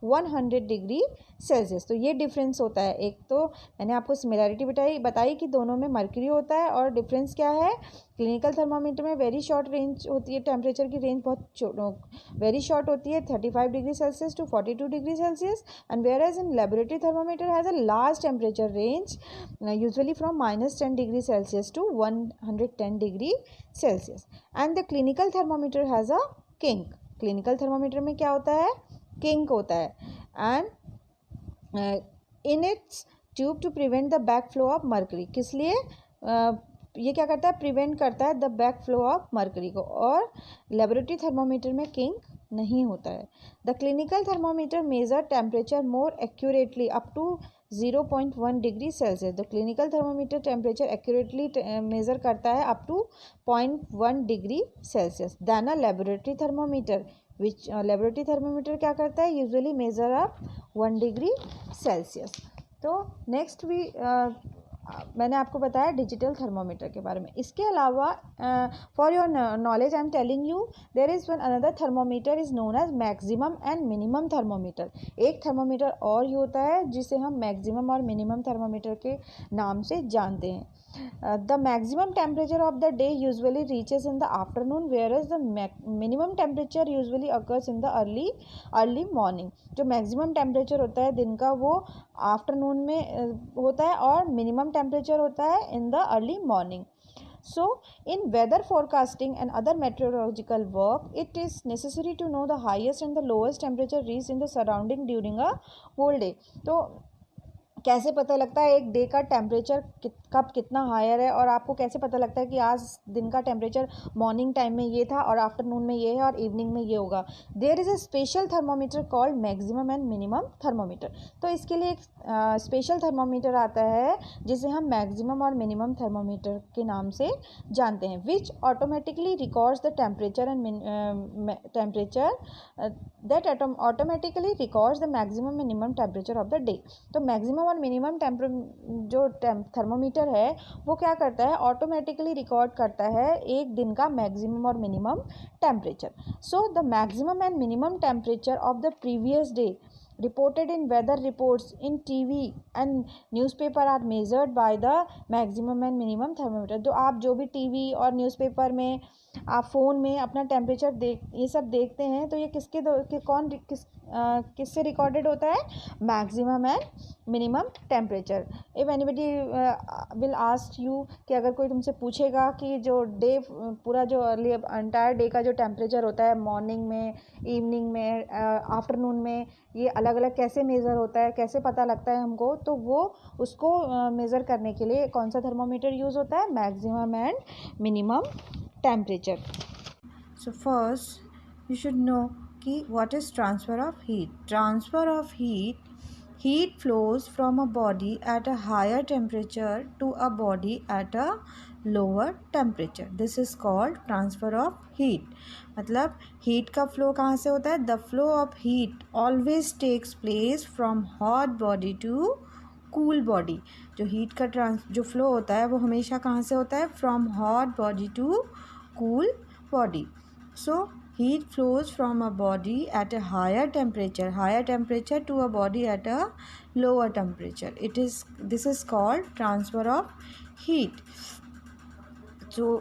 Speaker 1: 100 degree Celsius. तो ये डिफरेंस होता है। एक तो मैंने आपको सिमिलैरिटी बताई कि दोनों में मर्क्यूरी होता है, और डिफरेंस क्या है, क्लिनिकल थर्मोमीटर में वेरी शॉर्ट रेंज होती है, टेम्परेचर की रेंज बहुत वेरी शॉर्ट होती है 35 degree Celsius to 42 degree Celsius, and where as in laboratory thermometer has a large temperature range usually from -10 degree Celsius to 110 degree Celsius. And the clinical thermometer has a kink. Clinical thermometer में क्या होता है, किंक होता है, and in its tube to prevent the back flow of mercury. किस लिए, ये क्या करता है, प्रिवेंट करता है the back flow of mercury को। और लेबोरेटरी थर्मोमीटर में किंक नहीं होता है। The clinical thermometer measure temperature more accurately up to 0.1 degree Celsius. The clinical thermometer temperature accurately measure करता है up to 0.1 degree Celsius than a laboratory thermometer, which laboratory thermometer क्या करता है, usually measure up 1 degree Celsius. तो नेक्स्ट भी मैंने आपको बताया डिजिटल थर्मोमीटर के बारे में। इसके अलावा for your knowledge I am telling you there is one another thermometer is known as maximum and minimum thermometer. एक थर्मोमीटर और ही होता है जिसे हम मैक्सिमम और मिनिमम थर्मोमीटर के नाम से जानते हैं। The maximum temperature of the day usually reaches in the afternoon, whereas the minimum temperature usually occurs in the early morning. जो maximum temperature होता है दिन का वो आफ्टरनून में होता है और मिनिमम टेम्परेचर होता है in the early morning. So, in weather forecasting and other meteorological work, it is necessary to know the highest and the lowest temperature reached in the surrounding during a whole day. तो कैसे पता लगता है एक डे का टेम्परेचर कब कितना हायर है, और आपको कैसे पता लगता है कि आज दिन का टेम्परेचर मॉर्निंग टाइम में ये था और आफ्टरनून में ये है और इवनिंग में ये होगा। There is a special thermometer called maximum and minimum thermometer. तो इसके लिए एक स्पेशल थर्मोमीटर आता है जिसे हम मैक्सिमम और मिनिमम थर्मोमीटर के नाम से जानते हैं, विच automatically records the temperature and temperature that automatically records the maximum minimum temperature of the day. तो मैक्सिमम और मिनिमम जो थर्मोमीटर है वो क्या करता है, ऑटोमेटिकली रिकॉर्ड करता है एक दिन का मैक्सिमम और minimum temperature. So the maximum and minimum temperature of the previous day reported in weather reports in TV and newspaper are measured by the maximum and minimum thermometer। तो आप जो भी टीवी और न्यूज़पेपर में, आप फ़ोन में अपना टेम्परेचर ये सब देखते हैं, तो ये किससे रिकॉर्डेड होता है, maximum and minimum temperature. If anybody will ask you कि अगर कोई तुमसे पूछेगा कि जो डे पूरा जो अर्ली एंटायर डे का जो टेम्परेचर होता है मॉर्निंग में, इवनिंग में, आफ्टरनून में, ये अलग अलग कैसे मेज़र होता है, कैसे पता लगता है हमको, तो वो उसको मेज़र करने के लिए कौन सा थर्मोमीटर यूज़ होता है, maximum and minimum temperature. So first you should know कि what is transfer of heat. Transfer of heat flows from a body at a higher temperature to a body at a lower temperature. This is called transfer of heat. मतलब हीट का फ्लो कहाँ से होता है, the flow of heat always takes place from hot body to cool body. जो हीट का जो फ्लो होता है वो हमेशा कहाँ से होता है, from hot body to cool body. So heat flows from a body at a higher temperature to a body at a lower temperature. This is called transfer of heat. So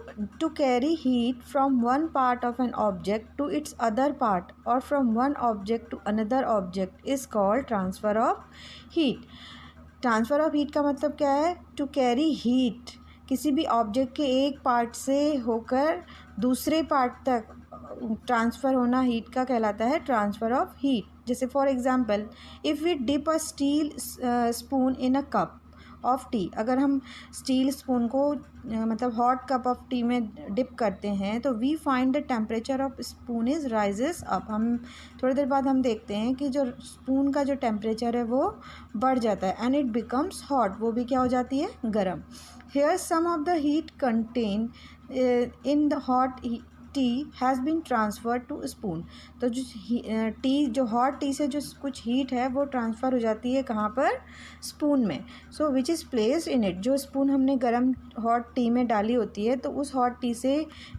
Speaker 1: to carry heat from one part of an object to its other part or from one object to another object is called transfer of heat. Transfer of heat का मतलब क्या है, टू कैरी हीट, किसी भी ऑब्जेक्ट के एक पार्ट से होकर दूसरे पार्ट तक ट्रांसफ़र होना हीट का कहलाता है ट्रांसफ़र ऑफ हीट। जैसे for example, if we dip a steel spoon in a cup of tea, अगर हम स्टील स्पून को मतलब हॉट कप ऑफ टी में डिप करते हैं तो we find the temperature of spoon is rises up. हम थोड़ी देर बाद हम देखते हैं कि जो स्पून का जो टेम्परेचर है वो बढ़ जाता है एंड इट बिकम्स हॉट, वो भी क्या हो जाती है, गर्म। Here some of the heat contain in the hot tea has been transferred to spoon. तो जो हॉट टी से जो कुछ हीट है वो ट्रांसफ़र हो जाती है कहाँ पर, स्पून में। So which is placed in it, जो स्पून हमने गर्म हॉट टी में डाली होती है तो उस हॉट टी से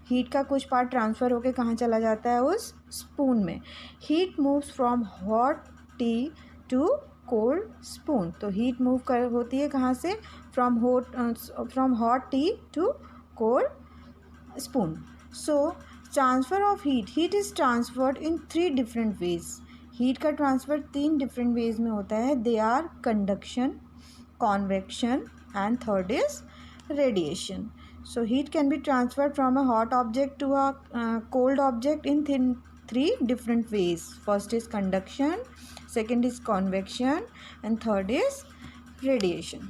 Speaker 1: हीट का कुछ पार्ट ट्रांसफ़र होकर कहाँ चला जाता है, उस स्पून में। Heat moves from hot tea to cold spoon. तो हीट मूव होती है कहाँ से, from hot tea to cold spoon. So transfer of heat is transferred in 3 different ways. Heat का ट्रांसफ़र 3 डिफरेंट वेज में होता है। They are conduction, convection and third is radiation. So heat can be transferred from a hot object to a cold object in 3 different ways. First is conduction, second is convection and third is radiation.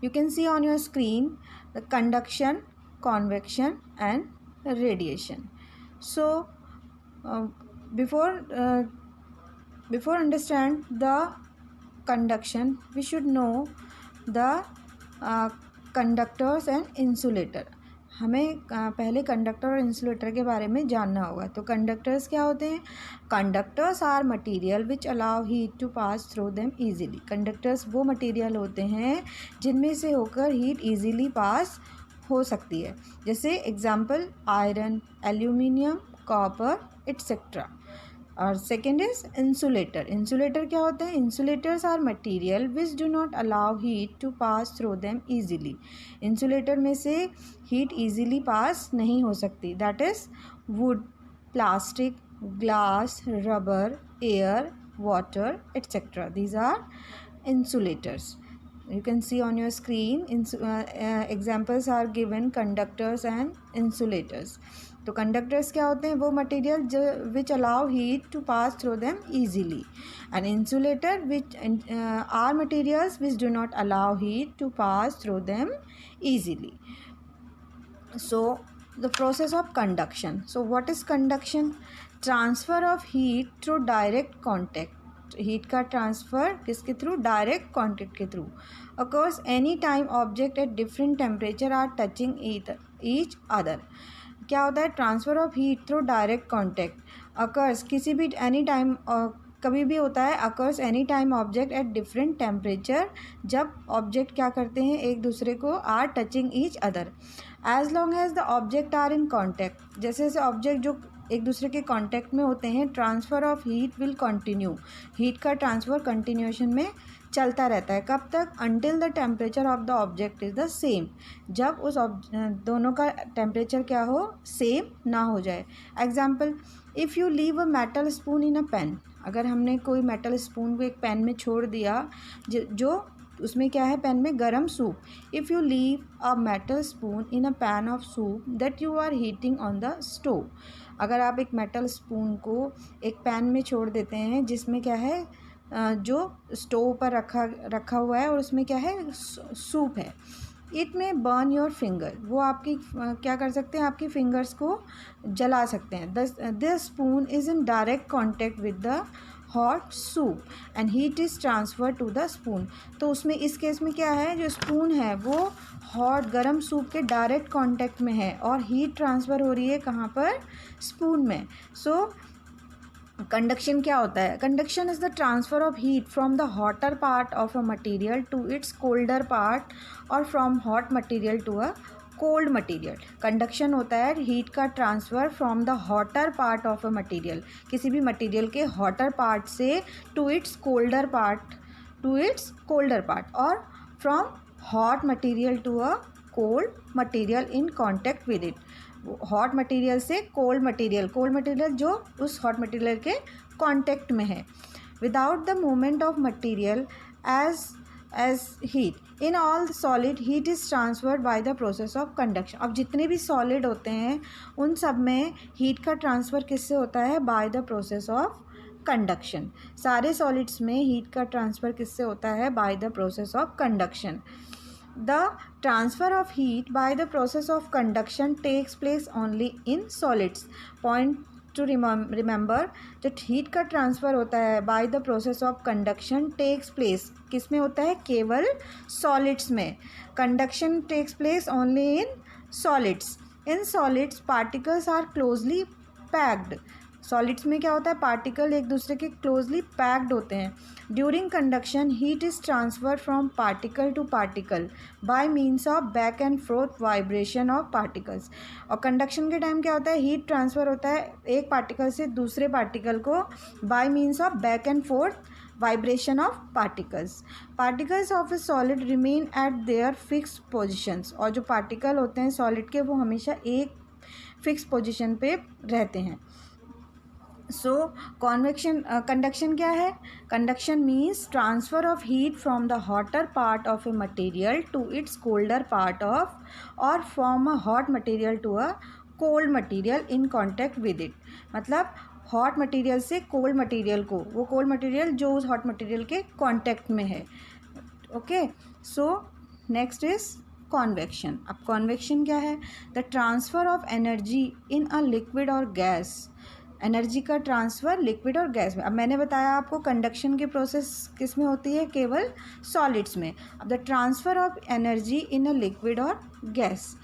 Speaker 1: You can see on your screen the conduction, convection and radiation. So before understand the conduction, we should know the conductors and insulator. हमें पहले कंडक्टर और इंसुलेटर के बारे में जानना होगा। तो कंडक्टर्स क्या होते हैं? Conductors are material which allow heat to pass through them easily. Conductors वो मटेरियल होते हैं जिनमें से होकर हीट ईजिली पास हो सकती है। जैसे example iron, aluminium, copper etcetera. और सेकेंड इज इंसुलेटर। इंसुलेटर क्या होते हैं? Insulators are material which do not allow heat to pass through them easily. Insulator में से हीट ईजिली पास नहीं हो सकती। That is wood, plastic, glass, rubber, air, water etcetera. These are insulators. You can see on your screen examples are given, conductors and insulators. तो कंडक्टर्स क्या होते हैं? वो मटेरियल जो which allow heat to pass through them easily. And insulator which are materials which do not allow heat to pass through them easily. So the process of conduction. So what is conduction? Transfer of heat through direct contact. Heat का ट्रांसफ़र किसके थ्रू? डायरेक्ट कॉन्टेक्ट के through. Occurs any time object at different temperature are touching each other. क्या होता है? Transfer of heat through direct contact occurs किसी भी एनी टाइम, कभी भी होता है. Occurs any time object at different temperature, जब ऑब्जेक्ट क्या करते हैं? एक दूसरे को are touching each other. As long as the object are in contact. जैसे जैसे ऑब्जेक्ट जो एक दूसरे के कांटेक्ट में होते हैं, transfer of heat will continue. Heat का ट्रांसफ़र कंटिन्यूएशन में चलता रहता है. कब तक? Until the temperature of the object is the same. जब उस दोनों का टेम्परेचर क्या हो? सेम ना हो जाए. Example, if you leave a metal spoon in a pan. अगर हमने कोई मेटल स्पून को एक पेन में छोड़ दिया, जो उसमें क्या है? पेन में गरम soup. If you leave a metal spoon in a pan of soup that you are heating on the stove. अगर आप एक मेटल स्पून को एक पैन में छोड़ देते हैं जिसमें क्या है? जो स्टोव पर रखा हुआ है और उसमें क्या है? सूप है. इट में बर्न योर फिंगर. वो आपकी क्या कर सकते हैं? आपकी फिंगर्स को जला सकते हैं. The spoon is in direct contact with the hot soup and heat is transfer to the spoon. तो उसमें इस केस में क्या है? जो स्पून है वो हॉट गर्म सूप के डायरेक्ट कांटेक्ट में है और हीट ट्रांसफ़र हो रही है कहाँ पर? स्पून में. सो कंडक्शन क्या होता है? Conduction is the transfer of heat from the hotter part of a material to its colder part और from hot material to a cold material. Conduction होता है हीट का transfer from the hotter part of a material, किसी भी मटेरियल के हॉटर पार्ट से टू इट्स कोल्डर पार्ट और from hot material to a cold material in contact with it. Hot material से कोल्ड मटेरियल जो उस हॉट मटेरियल के कांटेक्ट में है. Without the movement of material as heat in all solid heat is transferred by the process of conduction. अब जितने भी सॉलिड होते हैं उन सब में हीट का ट्रांसफ़र किससे होता है? By the process of conduction. सारे सॉलिड्स में हीट का ट्रांसफ़र किससे होता है? By the process of conduction. The transfer of heat by the process of conduction takes place only in solids. Point to remember that heat का ट्रांसफ़र होता है by the process of conduction takes place. किस में होता है? केवल solids में. Conduction takes place only in solids. In solids particles are closely packed. Solids में क्या होता है? पार्टिकल एक दूसरे के क्लोजली पैक्ड होते हैं. During conduction heat is transfer from particle to particle by means of back and forth vibration of particles. और कंडक्शन के टाइम क्या होता है? हीट ट्रांसफ़र होता है एक पार्टिकल से दूसरे पार्टिकल को bye means of back and forth vibration of particles. Particles of A solid remain at there fix positions. और जो पार्टिकल होते हैं सॉलिड के वो हमेशा एक फिक्स पोजिशन पे रहते हैं. सो कंडक्शन क्या है? Conduction means transfer of heat from the hotter part of a material to its colder part of और from a hot material to a cold material in contact with it. मतलब हॉट मटेरियल से कोल्ड मटेरियल को, वो कोल्ड मटेरियल जो उस हॉट मटेरियल के कॉन्टेक्ट में है. Okay. So next is convection. अब कॉन्वेक्शन क्या है? The transfer of energy in a liquid और गैस. एनर्जी का ट्रांसफ़र लिक्विड और गैस में. अब मैंने बताया आपको कंडक्शन की प्रोसेस किस में होती है? केवल सॉलिड्स में. अब the transfer of energy in a liquid और गैस.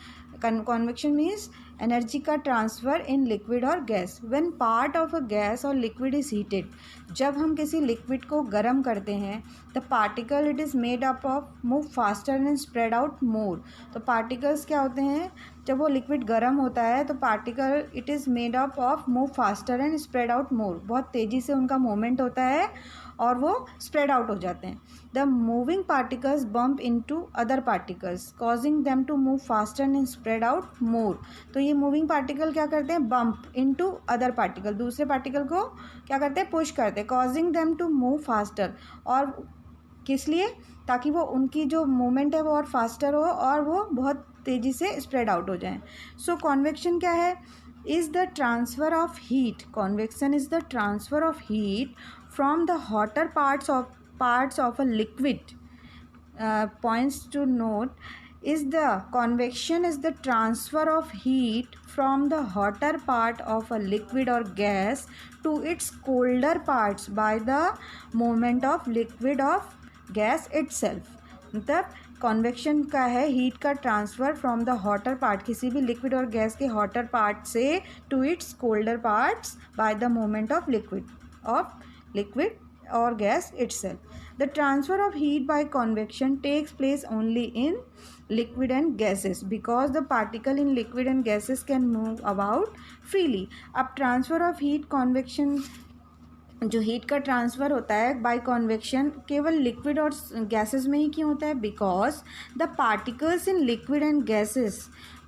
Speaker 1: कॉन्वेक्शन मीन्स एनर्जी का ट्रांसफ़र इन लिक्विड और gas. When part of a gas और लिक्विड इज़ हीटेड, जब हम किसी लिक्विड को गर्म करते हैं, the particle it is made up of move faster and spread out more. तो पार्टिकल्स क्या होते हैं, जब वो लिक्विड गर्म होता है तो particle it is made up of move faster and spread out मोर, बहुत तेज़ी से उनका मूवमेंट होता है और वो स्प्रेड आउट हो जाते हैं। The moving particles bump into other particles causing them to move faster and spread out more. तो ये मूविंग पार्टिकल क्या करते हैं, बम्प इनटू अदर पार्टिकल, दूसरे पार्टिकल को क्या करते हैं, पुश करते हैं, causing them to move faster, और किस लिए, ताकि वो उनकी जो मूवमेंट है वो और फास्टर हो और वो बहुत तेज़ी से स्प्रेड आउट हो जाए। सो कॉन्वेक्शन क्या है, is the transfer of heat, convection is the transfer of heat from the hotter parts of a liquid. Points to note is the convection is the transfer of heat from the hotter part of a liquid or gas to its colder parts by the movement of liquid of gas itself. मतलब कॉन्वेक्शन का है हीट का transfer from the hotter part, किसी भी लिक्विड और गैस के हॉटर पार्ट से to its colder parts by the movement of liquid or gas itself. The transfer of heat by convection takes place only in liquid and gases because the particle in liquid and gases can move about freely. अब transfer of heat convection, जो हीट का ट्रांसफ़र होता है बाय कॉन्वेक्शन केवल लिक्विड और गैसेस में ही क्यों होता है, because the particles in liquid and gases,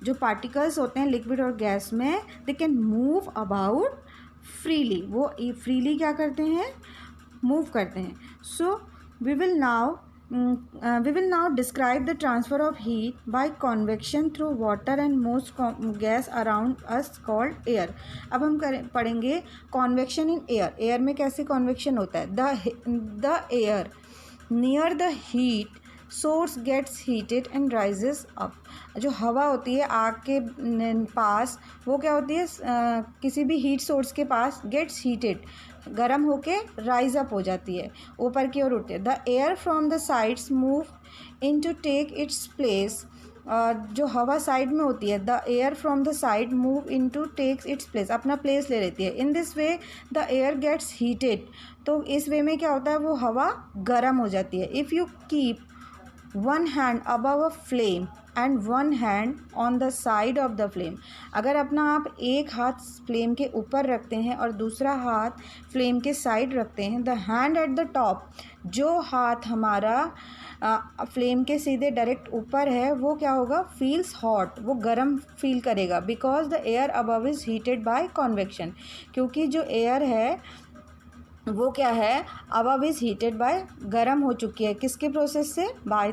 Speaker 1: जो पार्टिकल्स होते हैं लिक्विड और गैस में, they can move about freely, वो फ्रीली क्या करते हैं, मूव करते हैं। So we will now describe the transfer of heat by convection through water and most gas around us called air. अब हम पढ़ेंगे कॉन्वेक्शन इन एयर। एयर में कैसे कॉन्वेक्शन होता है, the air near the heat source gets heated and rises up. जो हवा होती है आग के पास, वो क्या होती है, किसी भी हीट सोर्स के पास गेट्स हीटेड, गर्म होके राइज अप हो जाती है, ऊपर की ओर उठती है। The air from the sides move in to take its place. जो हवा साइड में होती है, the air from the side move in to takes its place, अपना प्लेस ले लेती है। In this way the air gets heated, तो इस वे में क्या होता है, वो हवा गर्म हो जाती है। If you keep one hand above a flame and one hand on the side of the flame, अगर अपना आप एक हाथ फ्लेम के ऊपर रखते हैं और दूसरा हाथ फ्लेम के साइड रखते हैं, the hand at the top, जो हाथ हमारा फ्लेम के सीधे डायरेक्ट ऊपर है, वो क्या होगा, फील्स हॉट, वो गर्म फील करेगा, because the air above is heated bye convection, क्योंकि जो एयर है वो क्या है, अबव इज़ हीटेड बाय, गर्म हो चुकी है, किसके प्रोसेस से, बाय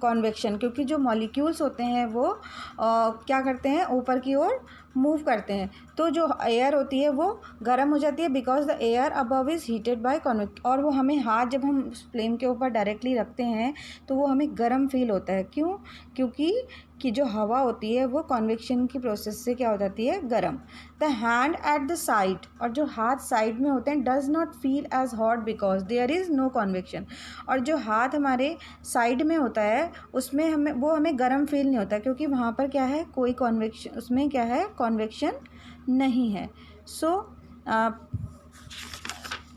Speaker 1: कॉन्वेक्शन, क्योंकि जो मॉलिक्यूल्स होते हैं वो क्या करते हैं, ऊपर की ओर मूव करते हैं, तो जो एयर होती है वो गर्म हो जाती है, because the air above is heated bye convection. और वो हमें हाथ जब हम फ्लेम के ऊपर डायरेक्टली रखते हैं तो वो हमें गर्म फील होता है, क्यों, क्योंकि जो हवा होती है वो कॉन्वेक्शन की प्रोसेस से क्या हो जाती है, गर्म। The hand at the side, और जो हाथ साइड में होते हैं, does not feel as hot because there is no convection, और जो हाथ हमारे साइड में होता है उसमें हमें गर्म फील नहीं होता, क्योंकि वहाँ पर क्या है, कोई कॉन्वेक्शन, उसमें क्या है, कॉन्वेक्शन नहीं है। सो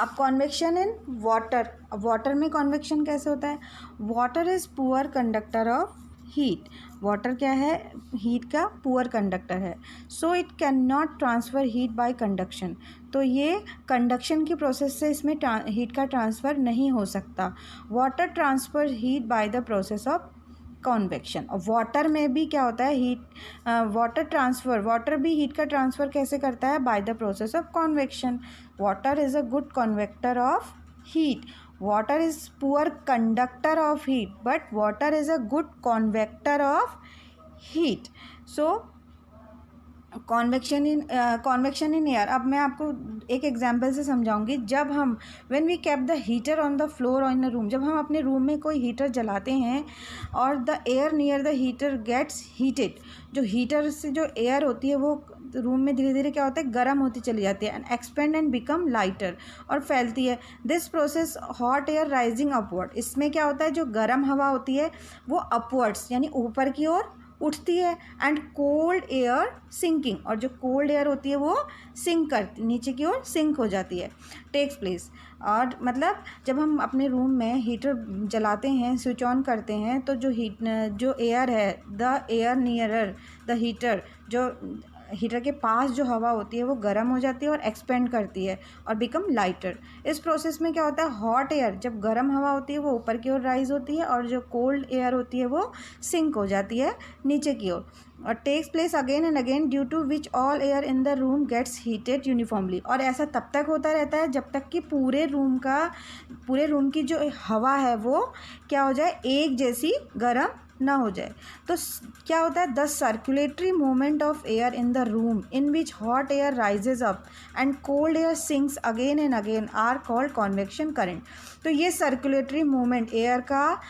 Speaker 1: अब कॉन्वेक्शन इन वाटर, वाटर में कॉन्वेक्शन कैसे होता है, water is poor conductor of heat, water क्या है, हीट का पुअर कंडक्टर है। So it can not transfer heat bye conduction, तो ये कंडक्शन की प्रोसेस से इसमें हीट का ट्रांसफ़र नहीं हो सकता। Water transfer heat by the process of convection, और वाटर में भी क्या होता है, हीट वाटर भी हीट का ट्रांसफ़र कैसे करता है, by the process of convection. Water is a good conveyor of heat, water is poor conductor of heat but water is a good convector of heat. So convection in air, अब मैं आपको एक एग्जांपल से समझाऊंगी। जब हम when we keep the heater on the floor in a room, जब हम अपने रूम में कोई हीटर जलाते हैं और the air near the heater gets heated, जो हीटर से जो एयर होती है वो रूम में धीरे धीरे क्या होता है, गर्म होती चली जाती है, and expand and become lighter, और फैलती है। This process hot air rising upward, इसमें क्या होता है, जो गर्म हवा होती है वो अपवर्ड्स यानी ऊपर की ओर उठती है, एंड कोल्ड एयर सिंकिंग, और जो कोल्ड एयर होती है वो सिंक करती, नीचे की ओर सिंक हो जाती है, टेक्स प्लेस। और मतलब जब हम अपने रूम में हीटर जलाते हैं, स्विच ऑन करते हैं, तो जो एयर है, the air nearer the heater, जो हीटर के पास जो हवा होती है वो गर्म हो जाती है और एक्सपेंड करती है और बिकम लाइटर। इस प्रोसेस में क्या होता है, हॉट एयर, जब गर्म हवा होती है वो ऊपर की ओर राइज होती है, और जो कोल्ड एयर होती है वो सिंक हो जाती है नीचे की ओर, और takes place again and again, due to which all air in the room gets heated uniformly. और ऐसा तब तक होता रहता है जब तक कि पूरे रूम की जो हवा है वो क्या हो जाए, एक जैसी गर्म ना हो जाए। तो क्या होता है, the circulatory movement of air in the room in which hot air rises up and cold air sinks again and again are called convection current. तो ये सर्कुलेटरी मूवमेंट एयर का,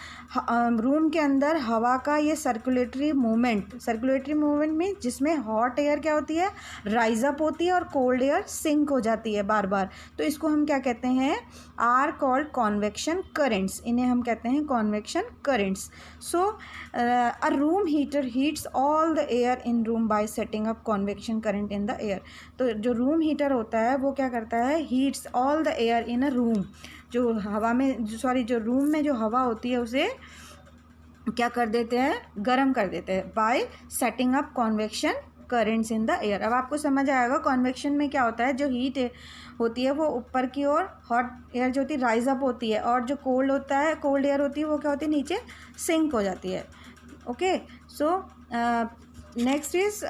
Speaker 1: रूम के अंदर हवा का ये सर्कुलेटरी मूवमेंट में जिसमें हॉट एयर क्या होती है, राइज अप होती है और कोल्ड एयर सिंक हो जाती है बार बार, तो इसको हम क्या कहते हैं, आर कॉल्ड कॉन्वेक्शन करेंट्स, इन्हें हम कहते हैं convection currents. So a room heater heats all the air in room bye setting up convection current in the air. तो जो रूम हीटर होता है वो क्या करता है, heats all the air in a room, जो जो रूम में जो हवा होती है उसे क्या कर देते हैं, गर्म कर देते हैं, bye setting up convection currents in the air. अब आपको समझ आएगा कॉन्वेक्शन में क्या होता है, जो हीट होती है वो ऊपर की ओर, हॉट एयर जो होती है राइज अप होती है, और जो कोल्ड एयर होती है वो क्या होती है, नीचे सिंक हो जाती है। Okay, so next is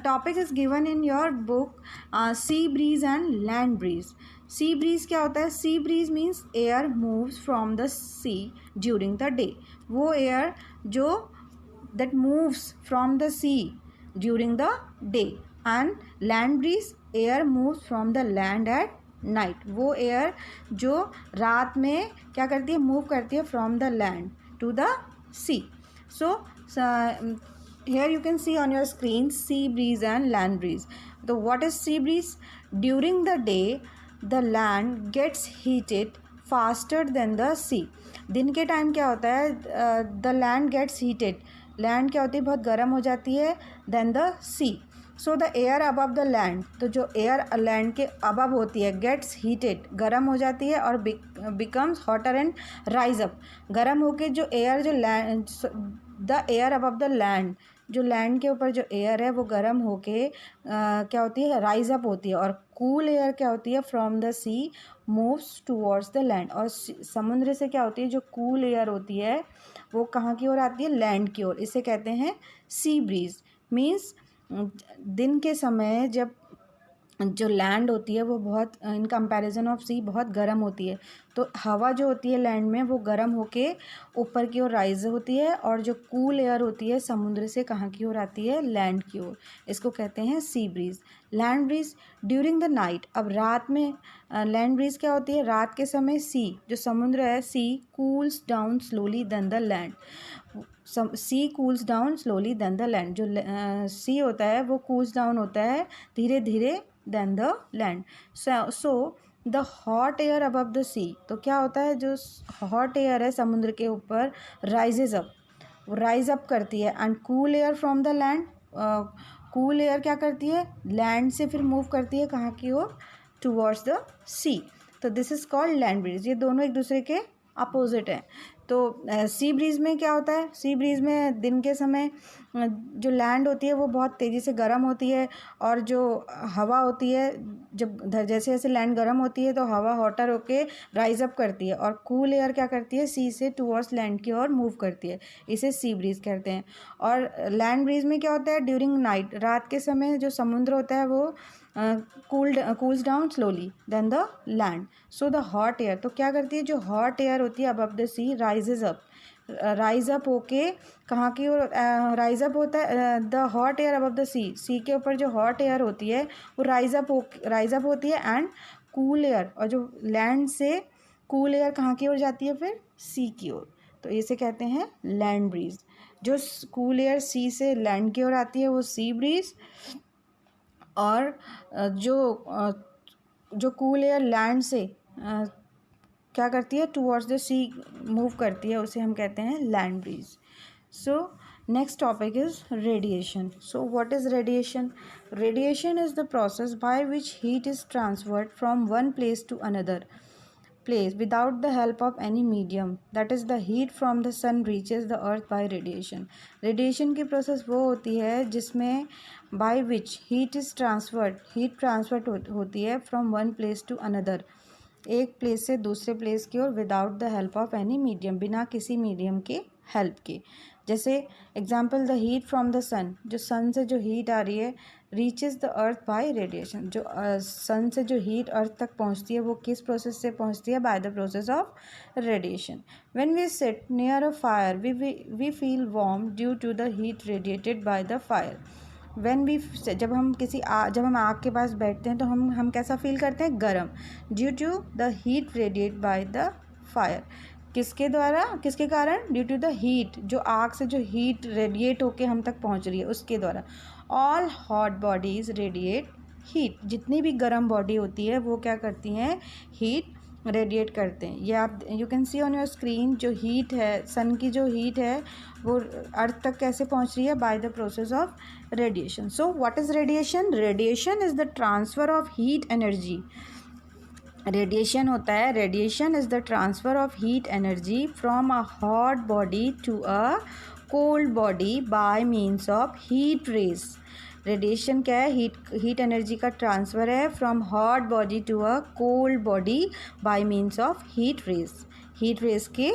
Speaker 1: topic is given in your book, sea breeze and land breeze. Sea breeze क्या होता है, sea breeze means air moves from the sea during the day, वो एयर जो that moves from the sea during the day, and land breeze air moves from the land at night, वो एयर जो रात में क्या करती है, मूव करती है from the land to the sea. So here you can see on your screen sea breeze and land breeze. So what is sea breeze? During the day the land gets heated faster than the sea. दिन के टाइम क्या होता है, the land gets heated, land क्या होती है, बहुत गर्म हो जाती है, than the sea. So the air above the land, तो जो एयर लैंड के अबव होती है, गेट्स हीटेड, गर्म हो जाती है, और becomes hotter and rise up, गर्म होके जो एयर जो land, the air above the land, जो लैंड के ऊपर जो एयर है वो गर्म होके क्या होती है, राइज अप होती है, और कूल एयर क्या होती है, from the sea moves towards the land, और समुद्र से क्या होती है, जो कूल एयर होती है वो कहाँ की ओर आती है, लैंड की ओर, इसे कहते हैं सी ब्रीज। मीन्स दिन के समय जब जो लैंड होती है वो बहुत इन कंपैरिजन ऑफ सी बहुत गर्म होती है, तो हवा जो होती है लैंड में वो गर्म होके ऊपर की ओर राइज होती है, और जो कूल एयर होती है समुद्र से कहाँ की ओर आती है, लैंड की ओर, इसको कहते हैं sea breeze. Land breeze during the night, अब रात में लैंड ब्रीज क्या होती है, रात के समय सी जो समुद्र है, sea cools down slowly than the land, sea cools down slowly than the land, जो सी होता है वो कूल्स डाउन होता है धीरे धीरे than the land. So the hot air above the sea, तो क्या होता है, जो हॉट एयर है समुद्र के ऊपर राइजेज अप, वो राइज अप करती है, and cool air from the land, cool air क्या करती है, लैंड से फिर मूव करती है कहाँ की ओर, टूवर्ड्स द सी, तो this is called land breeze. ये दोनों एक दूसरे के अपोजिट हैं। तो सी ब्रीज़ में क्या होता है, सी ब्रीज़ में दिन के समय जो लैंड होती है वो बहुत तेज़ी से गर्म होती है, और जो हवा होती है जब जैसे जैसे लैंड गर्म होती है तो हवा हॉटर होके राइज अप करती है, और कूल एयर क्या करती है, सी से टूवर्ड्स लैंड की ओर मूव करती है, इसे सी ब्रीज़ कहते हैं। और लैंड ब्रीज़ में क्या होता है, ड्यूरिंग नाइट, रात के समय जो समुद्र होता है वो cools down slowly than the land. So the hot air, तो क्या करती है, जो हॉट एयर होती है above the sea rises up, rise up होके कहाँ की ओर राइज अप होता है, the hot air above the sea, sea के ऊपर जो हॉट एयर होती है वो राइज अप होती है, एंड कूल एयर, और जो लैंड से कूल एयर कहाँ की ओर जाती है, फिर सी की ओर, तो इसे कहते हैं लैंड ब्रीज। जो कूल एयर सी से लैंड की ओर आती है वो सी ब्रीज, और जो कूल एयर लैंड से क्या करती है, टूवर्ड्स द सी मूव करती है, उसे हम कहते हैं land breeze. So Next topic is radiation. So what is radiation? Radiation is the process by which heat is transferred from one place to another place without the help of any medium. That is, the heat from the sun reaches the earth by radiation. Radiation की प्रोसेस वो होती है जिसमें by which heat is transferred, heat transferred होती है from one place to another, एक प्लेस से दूसरे प्लेस की ओर without the help of any medium, बिना किसी मीडियम के हेल्प के. जैसे example, the heat from the sun, जो सन से जो हीट आ रही है, reaches the earth by radiation. जो सन से जो हीट अर्थ तक पहुंचती है वो किस प्रोसेस से पहुंचती है? By the process of radiation. When we sit near a fire we feel warm due to the heat radiated by the fire. जब हम आग के पास बैठते हैं तो हम कैसा फील करते हैं? गर्म. Due to the heat radiate by the fire. किसके कारण? ड्यू टू द हीट, जो आग से जो हीट रेडिएट होके हम तक पहुंच रही है उसके द्वारा. All hot bodies radiate heat. जितनी भी गर्म बॉडी होती है वो क्या करती हैं? हीट रेडिएट करते हैं. ये आप you can see on your screen. जो हीट है, सन की जो हीट है वो अर्थ तक कैसे पहुंच रही है? By the process of radiation. So what is radiation? Radiation is the transfer of heat energy. Radiation होता है, radiation is the transfer of heat energy from a hot body to a cold body by means of heat rays. Radiation क्या है? हीट एनर्जी का ट्रांसफ़र है from hot body to a cold body by means of heat rays के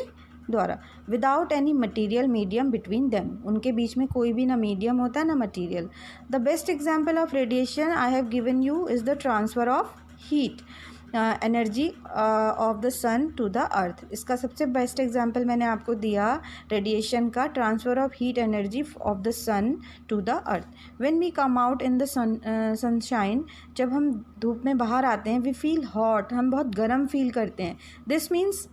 Speaker 1: द्वारा. Without any material medium between them. उनके बीच में कोई भी ना मीडियम होता है ना material. The best example of radiation I have given you is the transfer of heat energy of the sun to the earth. इसका सबसे बेस्ट एग्जांपल मैंने आपको दिया रेडिएशन का, transfer of heat energy of the sun to the earth. When we come out in the sunshine, जब हम धूप में बाहर आते हैं, वी फील हॉट, हम बहुत गर्म फील करते हैं. This means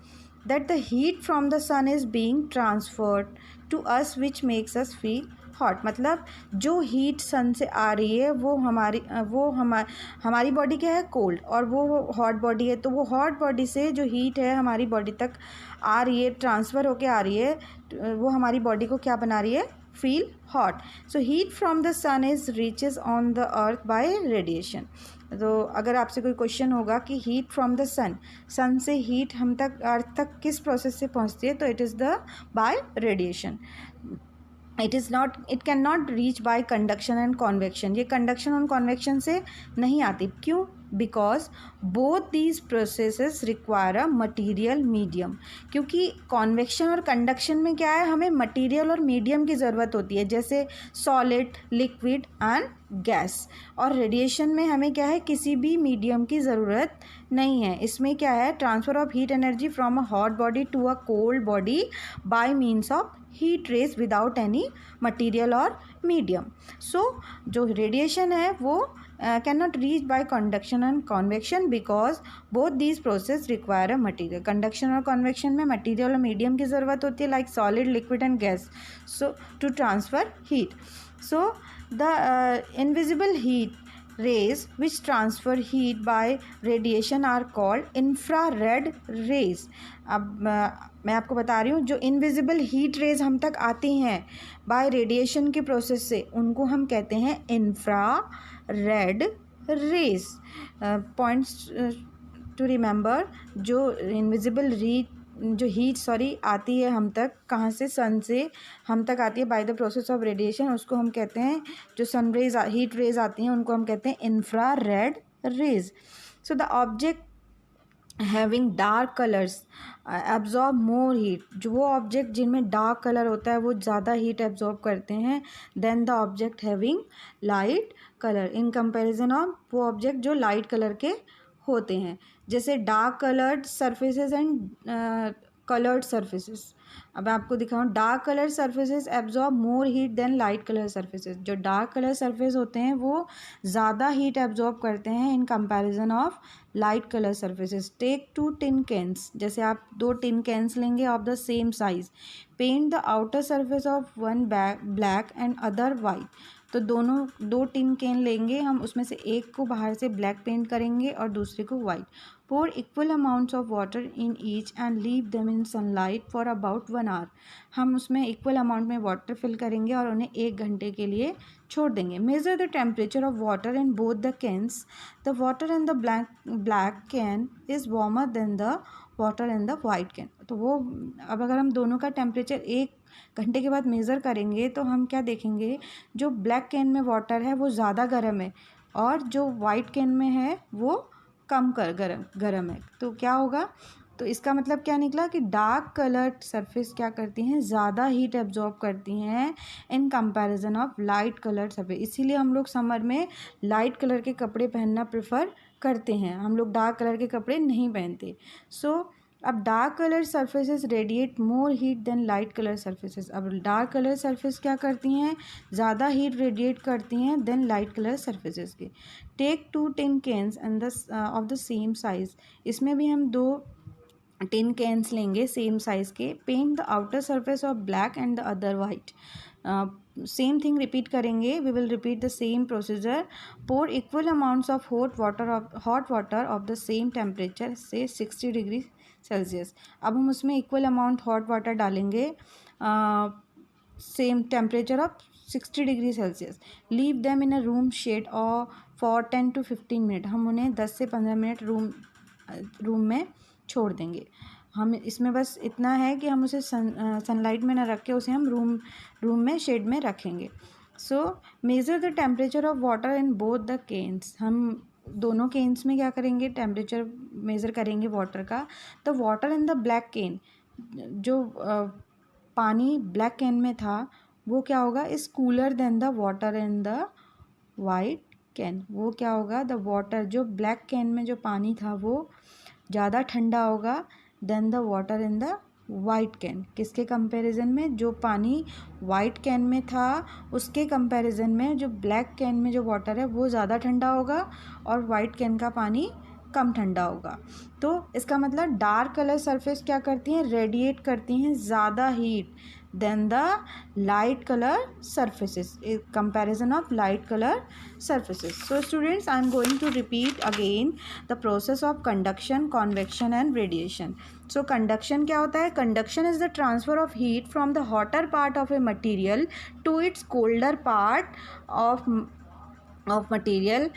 Speaker 1: that the heat from the sun is being transferred to us which makes us feel hot. मतलब जो हीट सन से आ रही है वो हमारी बॉडी क्या है? कोल्ड, और वो हॉट बॉडी है. तो वो हॉट बॉडी से जो हीट है हमारी बॉडी तक आ रही है, ट्रांसफ़र होके आ रही है, वो हमारी बॉडी को क्या बना रही है? Feel hot. So heat from the sun is reaches on the earth by radiation. तो अगर आपसे कोई क्वेश्चन होगा कि हीट फ्रॉम द सन से हीट हम तक अर्थ तक किस प्रोसेस से पहुंचती है, तो it is the by radiation. It can not reach by conduction and convection. ये कंडक्शन और कॉन्वेक्शन से नहीं आती. क्यों? Because both these processes require a material medium. क्योंकि कॉन्वेक्शन और कंडक्शन में क्या है? हमें मटीरियल और मीडियम की ज़रूरत होती है, जैसे सॉलिड, लिक्विड एंड गैस. और रेडिएशन में हमें क्या है? किसी भी मीडियम की ज़रूरत नहीं है. इसमें क्या है? Transfer of heat energy from a hot body to a cold body by means of heat rays without any material और मीडियम. सो जो रेडिएशन है वो can not reach by conduction and convection because both these process require a material. Conduction और कॉन्वेक्शन में मटीरियल और मीडियम की ज़रूरत होती है, like solid, liquid and gas, so to transfer heat. So the invisible heat rays which transfer heat by radiation are called infrared rays. अब मैं आपको बता रही हूँ, जो इनविजिबल हीट रेज हम तक आती हैं बाय रेडिएशन के प्रोसेस से, उनको हम कहते हैं infrared rays. Points to remember, जो इनविजिबल हीट आती है हम तक, कहाँ से? सन से हम तक आती है by the process of radiation, उसको हम कहते हैं, जो सन रेज हीट रेज आती हैं उनको हम कहते हैं infrared raise. So the object having dark colours absorb more heat. जो वो ऑब्जेक्ट जिनमें डार्क कलर होता है वो ज़्यादा हीट एब्जॉर्ब करते हैं than the object having light colour, in comparison of वो ऑब्जेक्ट जो लाइट कलर के होते हैं. जैसे dark coloured surfaces and coloured surfaces. अब मैं आपको दिखाऊँ, dark colour surfaces absorb more heat than light colour surfaces. जो डार्क कलर सरफेस होते हैं वो ज़्यादा हीट एब्जॉर्ब करते हैं in comparison of light colour surfaces. Take 2 tin cans. जैसे आप 2 टिन कैंस लेंगे of the same size. Paint the outer surface of one black and other white. तो दोनों 2 टिन कैन लेंगे हम, उसमें से एक को बाहर से ब्लैक पेंट करेंगे और दूसरे को white. pour equal amounts of water in each and leave them in sunlight for about 1 hour. हम उसमें इक्वल अमाउंट में वाटर फिल करेंगे और उन्हें 1 घंटे के लिए छोड़ देंगे. Measure the temperature of water in both the cans. The water in the black can is warmer than the water in the white can. तो वो अब अगर हम दोनों का टेम्परेचर 1 घंटे के बाद मेज़र करेंगे तो हम क्या देखेंगे, जो ब्लैक कैन में वाटर है वो ज़्यादा गर्म है और जो वाइट कैन में है वो कम गर्म है. तो क्या होगा, तो इसका मतलब क्या निकला कि डार्क कलर्ड सरफेस क्या करती हैं, ज़्यादा हीट एब्जॉर्ब करती हैं in comparison of light coloured surface. इसीलिए हम लोग समर में लाइट कलर के कपड़े पहनना प्रेफर करते हैं, हम लोग डार्क कलर के कपड़े नहीं पहनते. सो अब dark colour surfaces radiate more heat than light colour surfaces. अब डार्क कलर सरफेस क्या करती हैं, ज़्यादा हीट रेडिएट करती हैं देन लाइट कलर सरफेसेस की. Take 2 tin cans and of the same size. इसमें भी हम 2 टिन कैन्स लेंगे सेम साइज़ के. Paint the outer surface of black and the other white. Same thing repeat करेंगे. We will repeat the same procedure. Pour equal amounts of hot water of the same temperature से 60 डिग्री सेल्सियस. अब हम उसमें इक्वल अमाउंट हॉट वाटर डालेंगे same temperature of 60 degree Celsius. Leave them in a room shade और फॉर 10 to 15 मिनट. हम उन्हें 10 से 15 मिनट रूम में छोड़ देंगे. हम इसमें बस इतना है कि हम उसे सनलाइट में ना रख के उसे हम रूम में शेड में रखेंगे. So measure the temperature of water in both the cans. हम दोनों केन्स में क्या करेंगे, टेम्परेचर मेज़र करेंगे वाटर का. The water in the black can, जो पानी ब्लैक कैन में था वो क्या होगा, is cooler than the water in the white can. वो क्या होगा, द वाटर जो ब्लैक कैन में जो पानी था वो ज़्यादा ठंडा होगा than the water in the white can. किसके कंपैरिजन में, जो पानी वाइट कैन में था उसके कंपैरिजन में जो ब्लैक कैन में जो वाटर है वो ज़्यादा ठंडा होगा और वाइट कैन का पानी कम ठंडा होगा. तो इसका मतलब डार्क कलर सरफेस क्या करती हैं, रेडिएट करती हैं ज़्यादा heat than the light colour surfaces, a comparison of light color surfaces. So students, I am going to repeat again the process of conduction, convection and radiation. So conduction क्या होता है, conduction is the transfer of heat from the hotter part of a material to its colder part of material.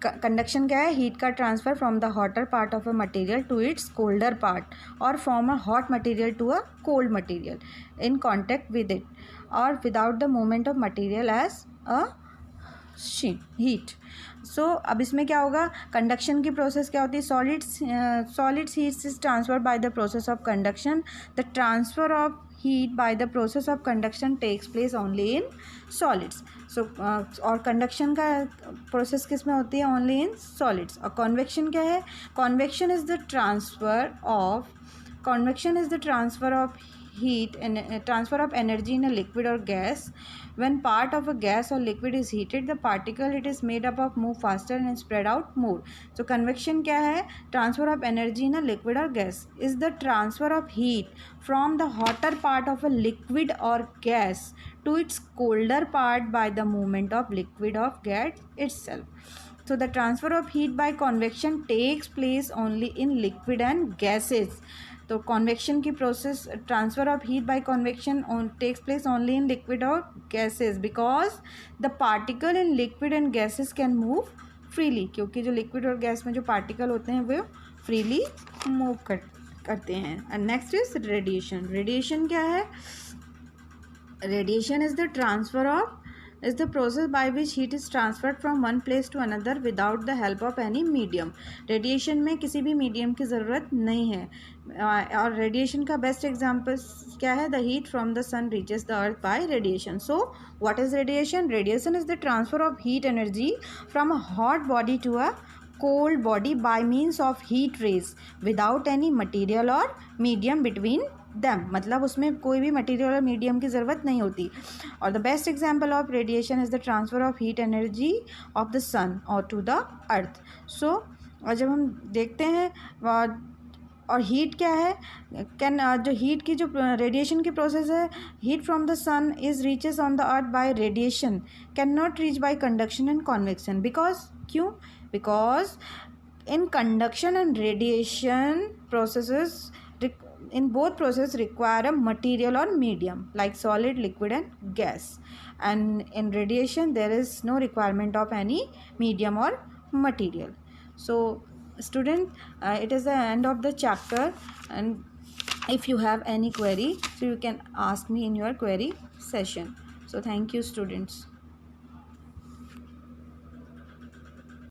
Speaker 1: Conduction क्या है, हीट का transfer from the hotter part of a material to its colder part और from a hot material to a cold material in contact with it और without the movement of material as a heat. So अब इसमें क्या होगा, कंडक्शन की प्रोसेस क्या होती है, solids heat is transferred by the process of conduction. The transfer of heat by the process of conduction takes place only in solids. So और conduction का process किस में होती है, only in solids. और convection क्या है, convection is the transfer of heat and transfer of energy in a liquid or gas. When part of a gas or liquid is heated, the particle it is made up of move faster and spread out more. So convection क्या है, transfer of energy in a liquid or gas is the transfer of heat from the hotter part of a liquid or gas to its colder part by the movement of liquid or gas itself. So the transfer of heat by convection takes place only in liquid and gases. तो कॉन्वेक्शन की process, transfer of heat by convection takes place only in liquid और gases because the particle in liquid and gases can move freely. क्योंकि जो लिक्विड और गैस में जो पार्टिकल होते हैं वो फ्रीली मूव करते हैं. And next is radiation. Radiation क्या है, radiation is the transfer of is the process by which heat is transferred from one place to another without the help of any medium. Radiation में किसी भी मीडियम की ज़रूरत नहीं है. और रेडिएशन का बेस्ट एग्जाम्पल क्या है, the heat from the sun reaches the earth by radiation. So what is radiation, radiation is the transfer of heat energy from a hot body to a cold body by means of heat rays without any material or medium between them. मतलब उसमें कोई भी मटेरियल और मीडियम की ज़रूरत नहीं होती. और the best example of radiation is the transfer of heat energy of the sun और टू द अर्थ. सो और जब हम देखते हैं और हीट क्या है, जो हीट की जो रेडिएशन की प्रोसेस है, heat from the sun is reaches on the earth by radiation can not reach by conduction and convection. Because क्यों, because in conduction and radiation processes, in both processes require a material or medium like solid, liquid and gas, and in radiation there is no requirement of any medium or material. So student, it is the end of the chapter, and if you have any query, so you can ask me in your query session. So thank you students.